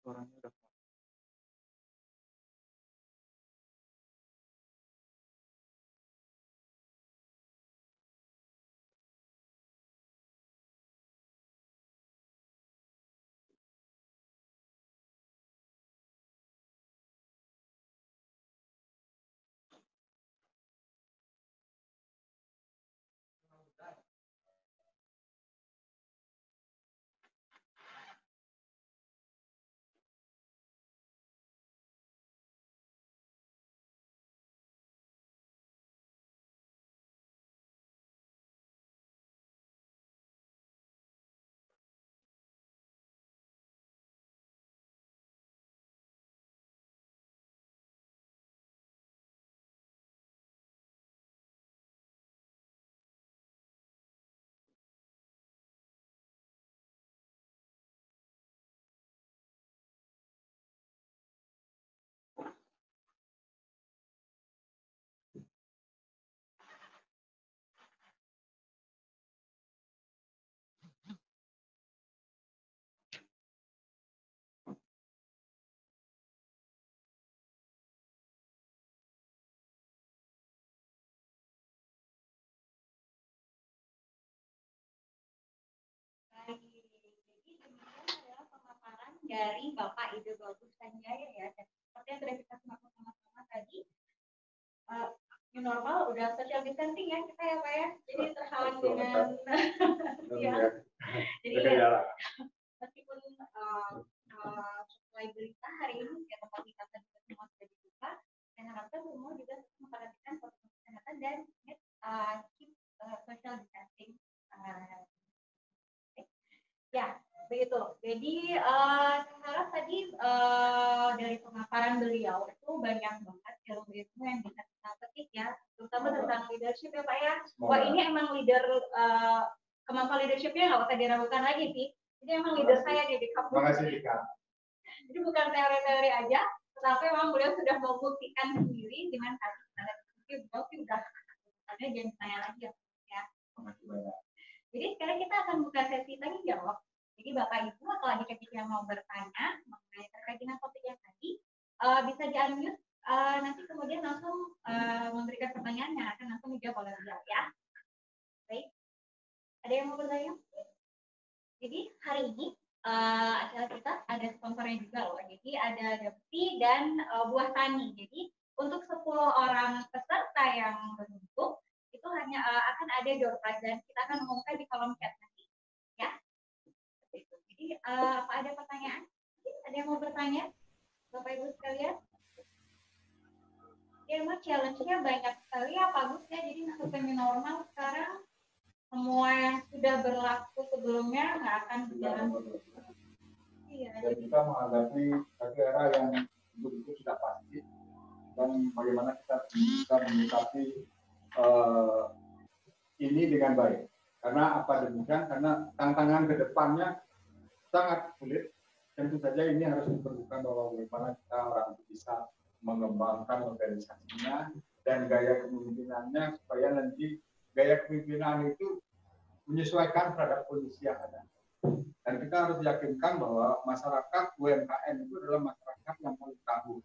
Suaranya udah dari Bapak Ide Bagus Sanjaya ya. Dan seperti yang sudah kita simak sama-sama tadi, new normal udah social distancing ya kita ya Pak ya. Jadi terhalang dengan ya. Jadi ya, meskipun sesuai berita hari ini ya tempat wisata juga semua sudah dibuka, dan harapkan semua juga memperhatikan protokol kesehatan dan keep social distancing. Ya, begitu. Jadi saya harap tadi dari pemaparan beliau itu banyak banget ilmu-ilmu yang bisa kita petik ya, terutama tentang leadership ya Pak ya. Wah ini emang leader, kemampuan leadershipnya nggak usah diragukan lagi sih. Jadi emang leader saya di kampus. Makasih Dika. Jadi bukan teori-teori aja, tetapi memang beliau sudah membuktikan sendiri dengan kasus diskusi beliau sih udah, karena jangan tanya lagi ya. Makasih banyak. Jadi sekarang kita akan buka sesi tanya jawab. Jadi Bapak Ibu atau adik-adik yang mau bertanya mengenai terkait dengan topik yang tadi, bisa di-unmute, nanti kemudian langsung memberikan pertanyaan yang akan langsung dijawab oleh beliau ya. Baik, ada yang mau bertanya? Jadi hari ini acara kita ada sponsornya juga loh. Jadi ada Depti dan Buah Tani. Jadi untuk 10 orang peserta yang beruntung itu hanya akan ada door prize dan kita akan mengumumkan di kolom chat nanti. Ya. Jadi apa ada pertanyaan? Ada yang mau bertanya? Bapak Ibu sekalian? Ya emang challenge-nya banyak sekali ya Pak Gus ya. Jadi masuk ke new normal sekarang semua yang sudah berlaku sebelumnya nggak akan berjalan. Iya. Dan kita menghadapi satu era yang begitu sudah pasti, dan bagaimana kita bisa menyikapi ini dengan baik. Karena apa demikian? Karena tantangan ke depannya sangat sulit. Tentu saja ini harus diperlukan bahwa bagaimana kita orang itu bisa mengembangkan organisasinya dan gaya kepemimpinannya supaya nanti gaya kepemimpinan itu menyesuaikan terhadap kondisi yang ada. Dan kita harus yakinkan bahwa masyarakat UMKM itu adalah masyarakat yang paling tangguh.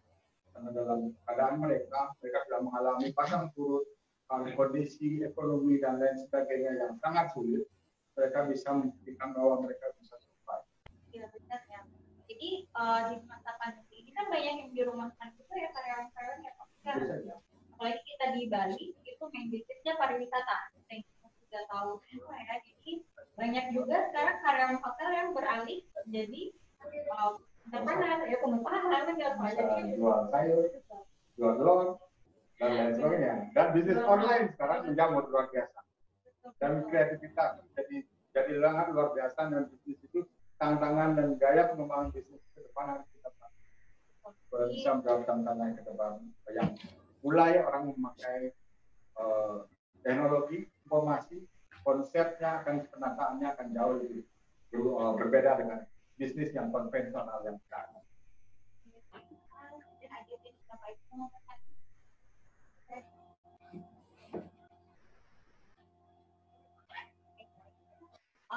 Karena dalam keadaan mereka sudah mengalami pasang surut, kondisi ekonomi dan lain sebagainya yang sangat sulit, mereka bisa membuktikan bahwa mereka bisa survive. Iya benar ya. Jadi di masa pandemi ini kan banyak yang dirumahkan juga ya karyawan-karyawan ya Pak. Apalagi kita di Bali itu main bisnisnya pariwisata. Kita sudah tahu semua ya. Jadi banyak juga sekarang karyawan hotel yang beralih jadi pengusaha, jual sayur, jual telur, dan lain sebagainya. Dan bisnis online sekarang menjamur luar biasa. Dan kreativitas jadi sangat luar biasa, dan bisnis itu tantangan dan gaya pengembangan bisnis ke depan harus kita pakai. Bisa menjawab tantangan ke depan yang mulai orang memakai teknologi informasi, konsepnya akan penataannya akan jauh lebih berbeda dengan bisnis yang konvensional yang sekarang.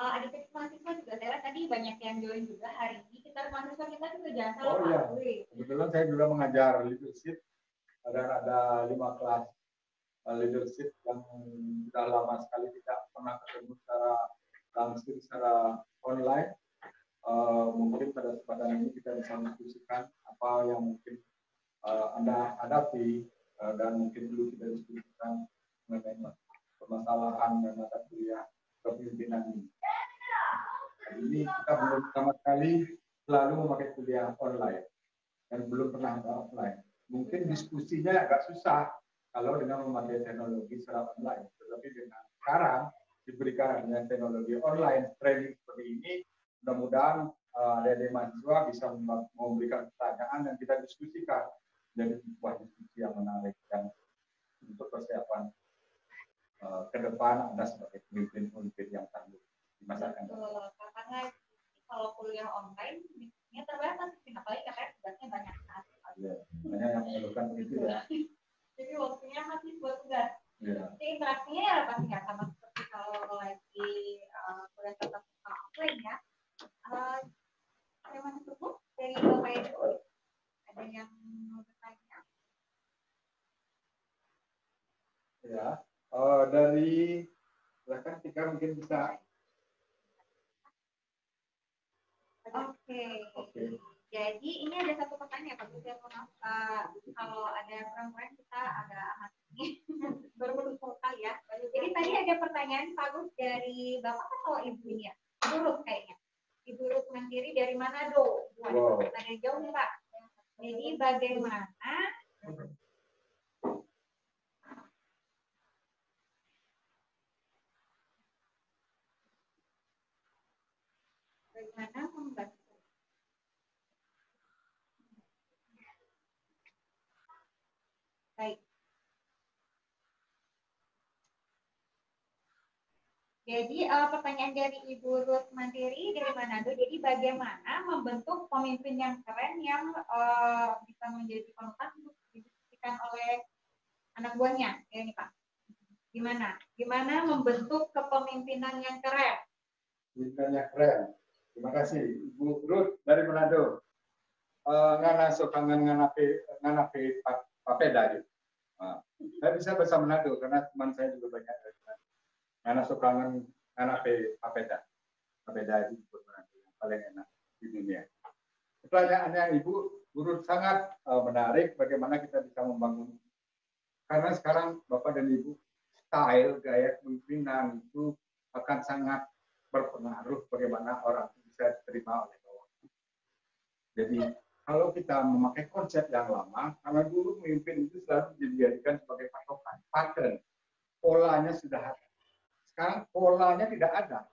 Adik-adik mahasiswa juga saya tadi banyak yang join juga hari ini. Kita mahasiswa kita juga jangan salah. Oh iya, kebetulan saya juga mengajar leadership. Ada 5 kelas leadership yang sudah lama sekali tidak pernah ketemu secara langsung, secara online. Mungkin pada kesempatan ini kita bisa diskusikan apa yang mungkin Anda hadapi dan mungkin dulu kita diskusikan mengenai permasalahan dan mata kuliah kepemimpinan ini. Hari ini kita belum sama sekali selalu memakai kuliah online dan belum pernah ada offline. Mungkin diskusinya agak susah kalau dengan memakai teknologi secara online. Tetapi dengan sekarang diberikan dengan teknologi online training seperti ini, mudah-mudahan adik-adik mahasiswa bisa memberikan pertanyaan dan kita diskusikan dari sebuah diskusi yang menarik dan untuk persiapan ke depan Anda sebagai pemimpin yang tangguh di masa akan datang. Karena kalau kuliah online bisnisnya terbatas, apalagi katanya tugasnya banyak sekali. Iya, banyak yang memerlukan begitu ya. Jadi waktunya masih buat tugas. Iya. Jadi interaksinya ya pasti nggak sama seperti kalau lagi kuliah tatap muka offline ya. Yang mana cukup dari Bapak Ibu? Ada yang mau bertanya? Ya, dari silakan Tika mungkin bisa. Oke. Jadi ini ada satu pertanyaan Pak Gus, maaf kalau ada kurang-kurang kita agak amat ini baru berhubung kali ya. Jadi tadi ada pertanyaan Pak Gus dari Bapak atau Ibu ini ya? Ibu Ruth kayaknya. Ibu Ruth Mandiri dari Manado. Wow. Pertanyaan jauh nih Pak. Jadi bagaimana membantu? Baik. Jadi pertanyaan dari Ibu Ruth Mandiri dari Manado. Jadi bagaimana membentuk pemimpin yang keren yang bisa menjadi panutan untuk dibuktikan oleh anak buahnya? Ya ini Pak. Gimana membentuk kepemimpinan yang keren? Pemimpinan yang keren. Terima kasih Ibu Ruth dari Manado. Ngana sokangan nganape papeda gitu. Saya bisa bahasa Manado karena teman saya juga banyak dari Manado. Ngana sokangan nganape papeda itu Manado yang paling enak di dunia. Pertanyaannya Ibu Ruth sangat menarik. Bagaimana kita bisa membangun? Karena sekarang Bapak dan Ibu style gaya kepemimpinan itu akan sangat berpengaruh bagaimana orang bisa diterima oleh bawahan. Jadi kalau kita memakai konsep yang lama, karena dulu pemimpin itu selalu dijadikan sebagai patokan, pattern, polanya sudah ada. Sekarang polanya tidak ada.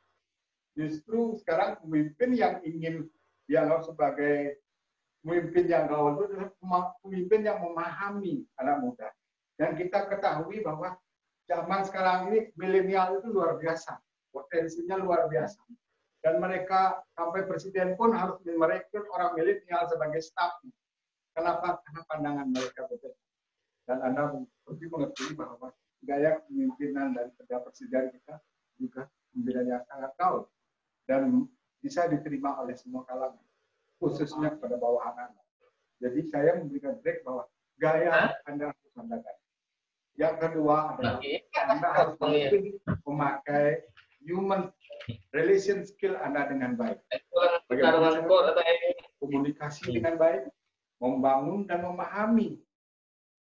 Justru sekarang pemimpin yang ingin dianggap sebagai pemimpin yang gaul itu adalah pemimpin yang memahami anak muda. Dan kita ketahui bahwa zaman sekarang ini milenial itu luar biasa, potensinya luar biasa. Dan mereka sampai presiden pun harus merekrut orang milenial sebagai staf. Kenapa? Karena pandangan mereka berbeda. Dan Anda perlu mengerti bahwa gaya kepemimpinan dan kerja presiden kita juga pemimpinan yang sangat gaul dan bisa diterima oleh semua kalangan, khususnya pada bawahan Anda. Jadi saya memberikan break bahwa gaya Anda harus sandakan. Yang kedua adalah Anda harus memakai human relation skill Anda dengan baik. Bagaimana komunikasi dengan baik, membangun dan memahami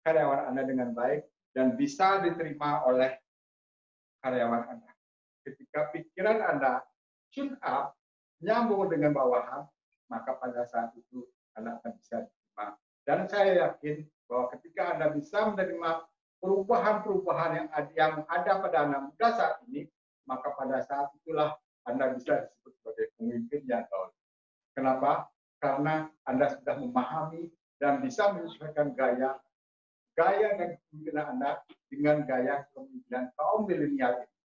karyawan Anda dengan baik, dan bisa diterima oleh karyawan Anda. Ketika pikiran Anda tune up, nyambung dengan bawahan, maka pada saat itu Anda akan bisa diterima. Dan saya yakin bahwa ketika Anda bisa menerima perubahan-perubahan yang ada pada anak muda saat ini, maka pada saat itulah Anda bisa disebut sebagai pemimpin yang gaul. Kenapa? Karena Anda sudah memahami dan bisa menyesuaikan gaya dan kepemimpinan Anda dengan gaya kepemimpinan kaum milenial ini.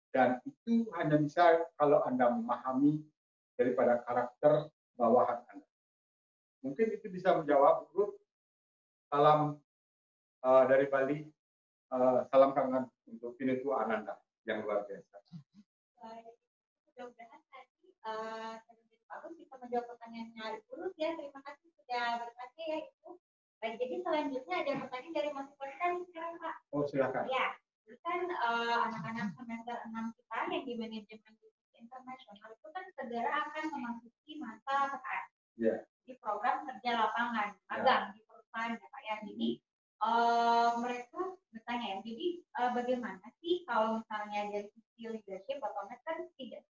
Dan itu hanya bisa kalau Anda memahami daripada karakter bawahan Anda. Mungkin itu bisa menjawab, Ruth. Salam dari Bali, salam kangen untuk Pinetu Ananda yang luar biasa. Baik, mudah-mudahan tadi Pak Gus bisa menjawab pertanyaannya Ibu Ruth ya. Terima kasih sudah bertanya ya Ibu. Baik, jadi selanjutnya ada pertanyaan dari Mas Sultan sekarang Pak. Oh silakan. Ya, ini kan anak-anak semester 6 kita yang di manajemen internasional itu kan segera akan memasuki masa PKS. Yeah. Di program kerja lapangan, magang di perusahaan ya Pak ya. Jadi mereka bertanya ya, jadi bagaimana sih kalau misalnya dari sisi leadership otomatis kan tidak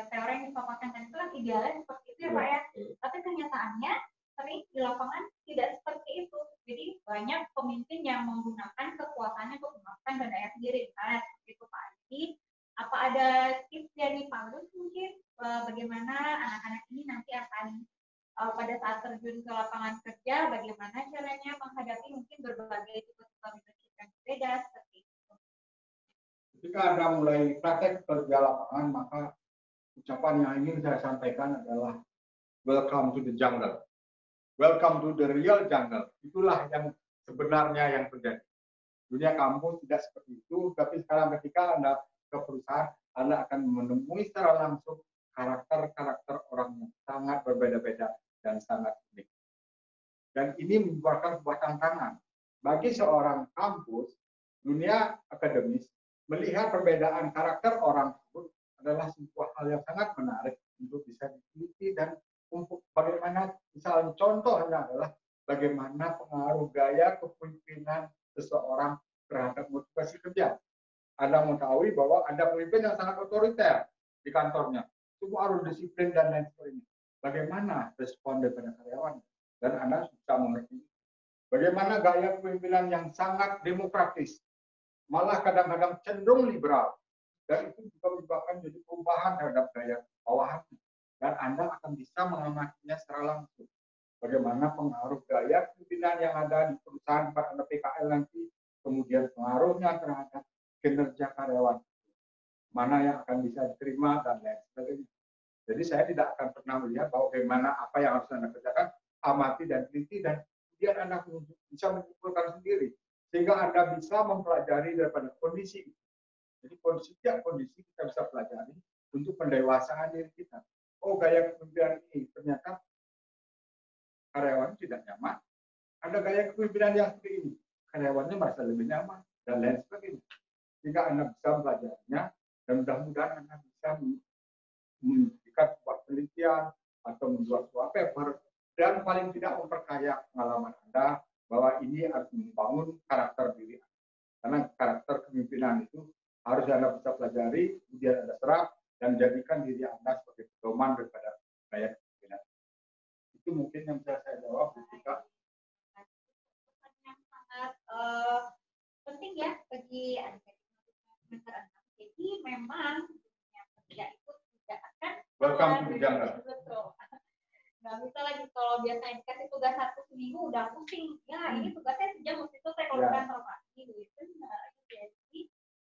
teori yang dipaparkan tadi itu kan idealnya seperti itu ya Pak ya, tapi kenyataannya sering di lapangan tidak seperti itu. Jadi banyak pemimpin yang menggunakan kekuatannya untuk melakukan daya sendiri, misalnya seperti itu Pak. Jadi apa ada tips dari Pak Gus mungkin bagaimana anak-anak ini nanti akan pada saat terjun ke lapangan kerja, bagaimana caranya menghadapi mungkin berbagai tipe-tipe leadership yang berbeda seperti itu. Ketika Anda mulai praktek kerja lapangan, maka ucapan yang ingin saya sampaikan adalah welcome to the jungle. Welcome to the real jungle. Itulah yang sebenarnya yang terjadi. Dunia kampus tidak seperti itu, tapi sekarang ketika Anda ke perusahaan, Anda akan menemui secara langsung karakter-karakter orang yang sangat berbeda-beda dan sangat unik. Dan ini merupakan sebuah tantangan bagi seorang kampus, dunia akademis, melihat perbedaan karakter orang tersebut adalah sebuah hal yang sangat menarik untuk bisa diteliti dan untuk bagaimana misalnya contohnya adalah bagaimana pengaruh gaya kepemimpinan seseorang terhadap motivasi kerja. Anda mengetahui bahwa ada pemimpin yang sangat otoriter di kantornya, semua harus disiplin dan lain sebagainya. Bagaimana respon daripada karyawan? Dan Anda bisa mengerti bagaimana gaya kepemimpinan yang sangat demokratis, malah kadang-kadang cenderung liberal, dan itu juga menyebabkan jadi perubahan terhadap gaya bawahan. Dan Anda akan bisa mengamatinya secara langsung. Bagaimana pengaruh gaya kepemimpinan yang ada di perusahaan pada PKL nanti, kemudian pengaruhnya terhadap kinerja karyawan, mana yang akan bisa diterima dan lain sebagainya. Jadi saya tidak akan pernah melihat bahwa bagaimana apa yang harus Anda kerjakan, amati dan teliti, dan kemudian Anda bisa menyimpulkan sendiri, sehingga Anda bisa mempelajari daripada kondisi. Jadi setiap kondisi kita bisa pelajari untuk pendewasaan diri kita. Oh, gaya kepemimpinan ini ternyata karyawan tidak nyaman. Ada gaya kepemimpinan yang seperti ini, karyawannya merasa lebih nyaman dan lain sebagainya. Jika Anda bisa belajarnya, dan mudah-mudahan Anda bisa memberikan sebuah penelitian atau membuat sebuah paper, dan paling tidak memperkaya pengalaman Anda bahwa ini harus membangun karakter diri Anda. Karena karakter kepemimpinan itu harus Anda bisa pelajari, kemudian Anda serap, dan jadikan diri Anda sebagai pedoman daripada gaya kepemimpinan. Itu mungkin yang bisa saya jawab ketika yang sangat penting ya bagi adik-adik semester 6. Jadi memang dunia kerja itu tidak akan welcome to the jungle. Betul. Nggak bisa lagi kalau biasanya dikasih tugas satu seminggu udah pusing. Ya ini tugasnya sejam mesti selesai kalau bukan informasi gitu. Jadi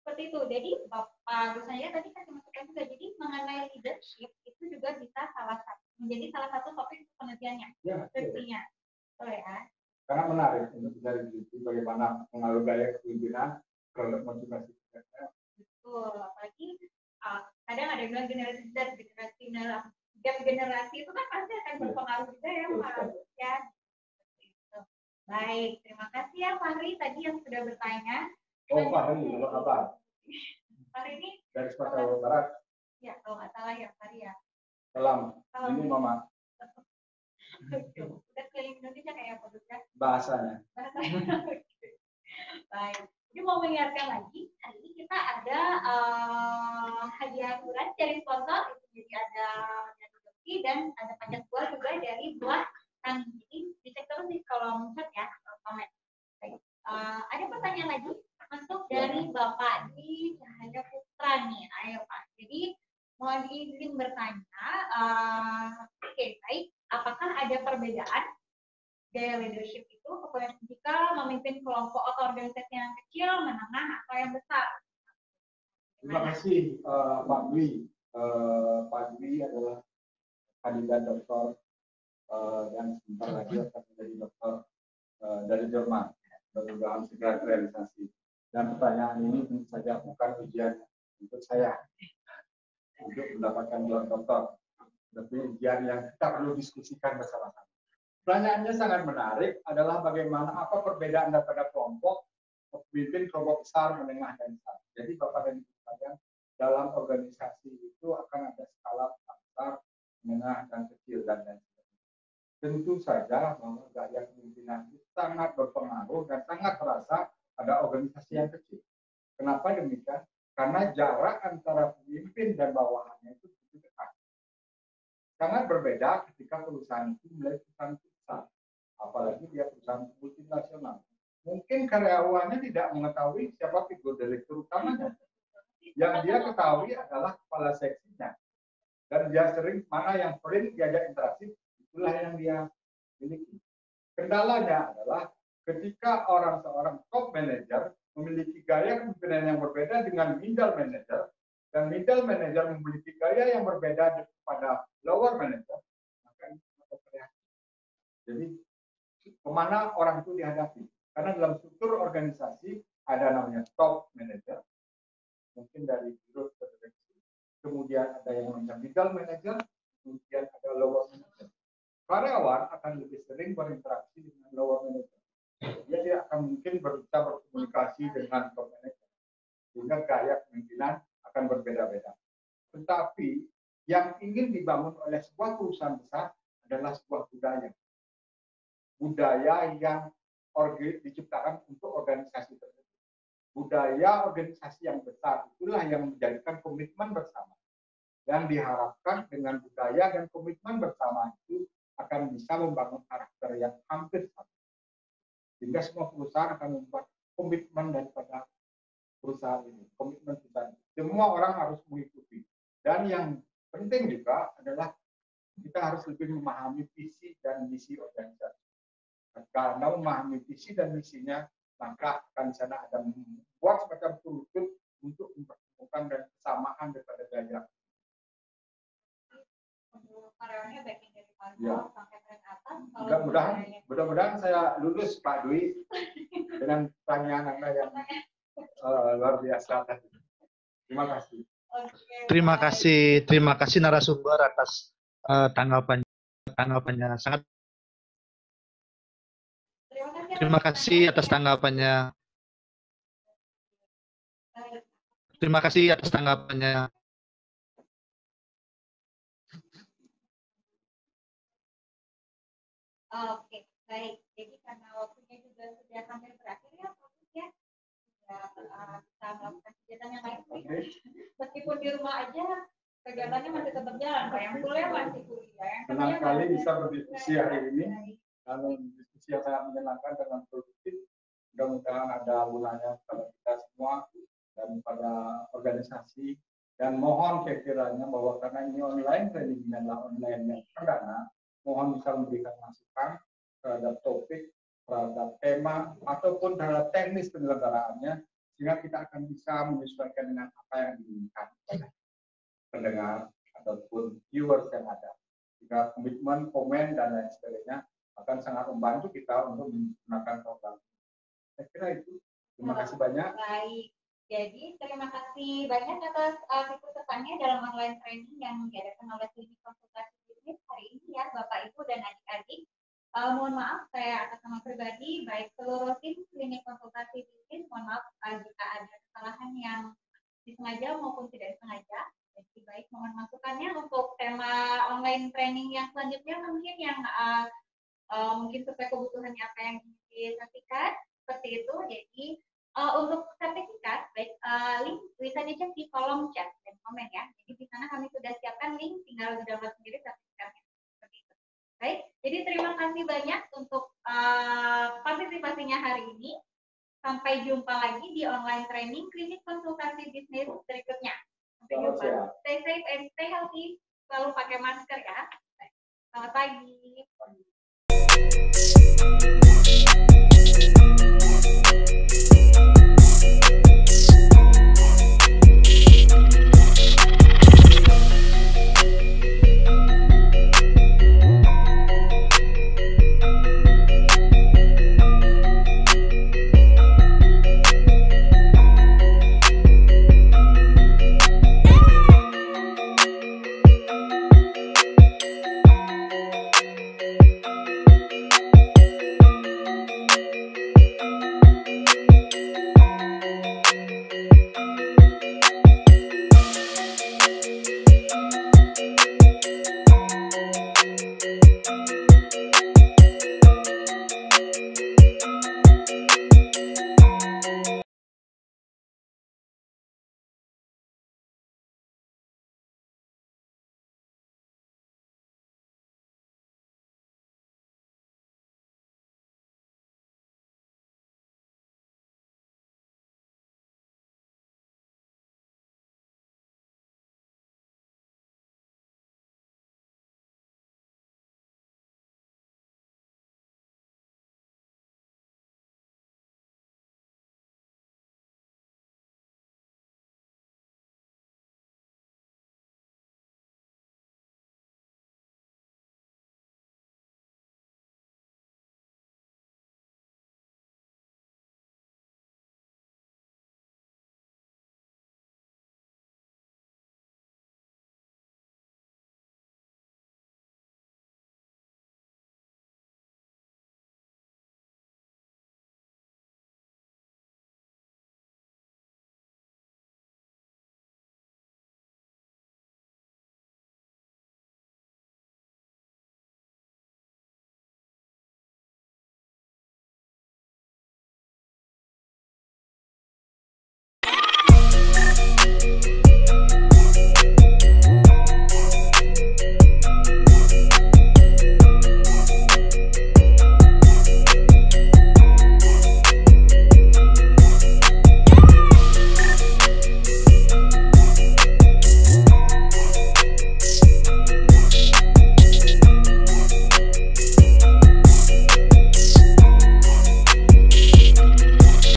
seperti itu. Jadi Bapak saya tadi kasih masukan juga. Jadi mengenai leadership itu juga bisa menjadi salah satu topik penelitiannya. Pastinya. Oh ya. Karena menarik untuk bisa diteliti bagaimana pengaruh gaya kepemimpinan terhadap motivasi kerja. Betul, apalagi kadang ada bilang generasi Z, generasi itu kan pasti akan berpengaruh juga ya Pak. Ya. Baik, terima kasih ya Fahri tadi yang sudah bertanya. Oh Fahri, apa kabar? Fahri ini dari Sumatera Barat. Ya, kalau nggak salah ya Fahri ya. Salam. Ini Mama. Udah keliling Indonesia kayak apa ya? Bahasanya. Baik. Jadi mau mengingatkan lagi, hari ini kita ada hadiah bulan dari sponsor, itu jadi ada Januari dan ada pajak buah juga dari buah Tanggi. Jadi dicek terus nih kalau muncul ya, komen. Baik. Ada pertanyaan lagi masuk dari Bapak di Cahaya Putra nih. Ayo Pak. Jadi mohon izin bertanya. Oke, baik. Apakah ada perbedaan gaya leadership itu jika memimpin kelompok atau organisasi yang kecil, menengah, atau yang besar? Terima kasih Pak Dwi. Pak Dwi adalah kandidat doktor dan sebentar lagi akan menjadi doktor dari Jerman. Mudah-mudahan segera terrealisasi. Dan pertanyaan ini tentu saja bukan ujian untuk saya untuk mendapatkan gelar doktor, tapi ujian yang kita perlu diskusikan bersama-sama. Pertanyaannya sangat menarik adalah bagaimana apa perbedaan daripada kelompok pemimpin kelompok besar, menengah, dan besar. Jadi Bapak dan Ibu sekalian, dalam organisasi itu akan ada skala besar, menengah, dan kecil dan lain sebagainya. Tentu saja bahwa gaya kepemimpinan itu sangat berpengaruh dan sangat terasa pada organisasi yang kecil. Kenapa demikian? Karena jarak antara pemimpin dan bawahannya itu begitu dekat. Sangat berbeda ketika perusahaan itu mulai perusahaan besar, apalagi dia perusahaan multinasional. Mungkin karyawannya tidak mengetahui siapa figur direktur utamanya. Yang dia ketahui adalah kepala seksinya. Dan dia sering mana yang sering diajak interaksi, itulah yang dia miliki. Kendalanya adalah ketika seorang top manager memiliki gaya kepemimpinan yang berbeda dengan middle manager, dan middle manager memiliki gaya yang berbeda kepada lower manager, maka ini sangat kreatif. Jadi, kemana orang itu dihadapi? Karena dalam struktur organisasi ada namanya top manager, mungkin dari biro direksi, kemudian ada yang namanya middle manager, kemudian ada lower manager. Karyawan akan lebih sering berinteraksi dengan lower manager. Dia tidak akan mungkin bisa berkomunikasi dengan top manager, sehingga gaya kepemimpinan akan berbeda-beda. Tetapi yang ingin dibangun oleh sebuah perusahaan besar adalah sebuah budaya. budaya yang diciptakan untuk organisasi tersebut. Budaya organisasi yang besar itulah yang menjadikan komitmen bersama. Yang diharapkan dengan budaya dan komitmen bersama itu akan bisa membangun karakter yang hampir sama. Sehingga semua perusahaan akan membuat komitmen daripada perusahaan ini, komitmen perusahaan. Semua orang harus mengikuti. Dan yang penting juga adalah kita harus lebih memahami visi dan misi organisasi. Karena memahami visi dan misinya, maka akan di sana ada membuat semacam kerucut untuk mempertemukan dan kesamaan daripada gaya. Karyawannya baik dari pagi Ya. sampai ke atas. Mudah-mudahan saya lulus Pak Dwi dengan pertanyaan Anda yang luar biasa tadi. Terima kasih. Terima kasih narasumber atas tanggapannya. Sangat terima kasih atas tanggapannya. Terima kasih atas tanggapannya. Oke, baik. Jadi karena waktunya juga sudah hampir berakhir ya, fokus ya. Bisa melakukan kegiatan yang lain. Meskipun di rumah aja, kegiatannya masih tetap jalan. Pak, yang kuliah masih kuliah. Senang sekali bisa berdiskusi hari ini. Kalau diskusi yang sangat menyenangkan dengan produktif. Mudah-mudahan ada gunanya kepada kita semua dan pada organisasi. Dan mohon sekiranya bahwa karena ini online, training adalah online yang perdana, mohon bisa memberikan masukan terhadap topik, terhadap tema, ataupun terhadap teknis penyelenggaraannya, sehingga kita akan bisa menyesuaikan dengan apa yang diinginkan oleh pendengar ataupun viewers yang ada. Jika komitmen, komen, dan lain sebagainya akan sangat membantu kita untuk menggunakan program. Saya kira itu. Terima kasih banyak. Baik. Jadi terima kasih banyak atas keikutsertaannya dalam online training yang diadakan oleh Klinik Konsultasi Bisnis hari ini ya Bapak Ibu dan adik-adik. Mohon maaf saya atas nama pribadi baik seluruh tim Klinik Konsultasi Bisnis, mohon maaf jika ada kesalahan yang disengaja maupun tidak disengaja. Jadi baik mohon masukannya untuk tema online training yang selanjutnya mungkin yang mungkin sesuai kebutuhannya apa yang disampaikan seperti itu. Jadi untuk sertifikat, baik link bisa dicek di kolom chat dan komen ya. Jadi di sana kami sudah siapkan link, tinggal download sendiri sertifikatnya. Seperti itu. Baik, jadi terima kasih banyak untuk partisipasinya hari ini. Sampai jumpa lagi di online training Klinik Konsultasi Bisnis berikutnya. Sampai jumpa. Stay safe and stay healthy. Selalu pakai masker ya. Selamat pagi.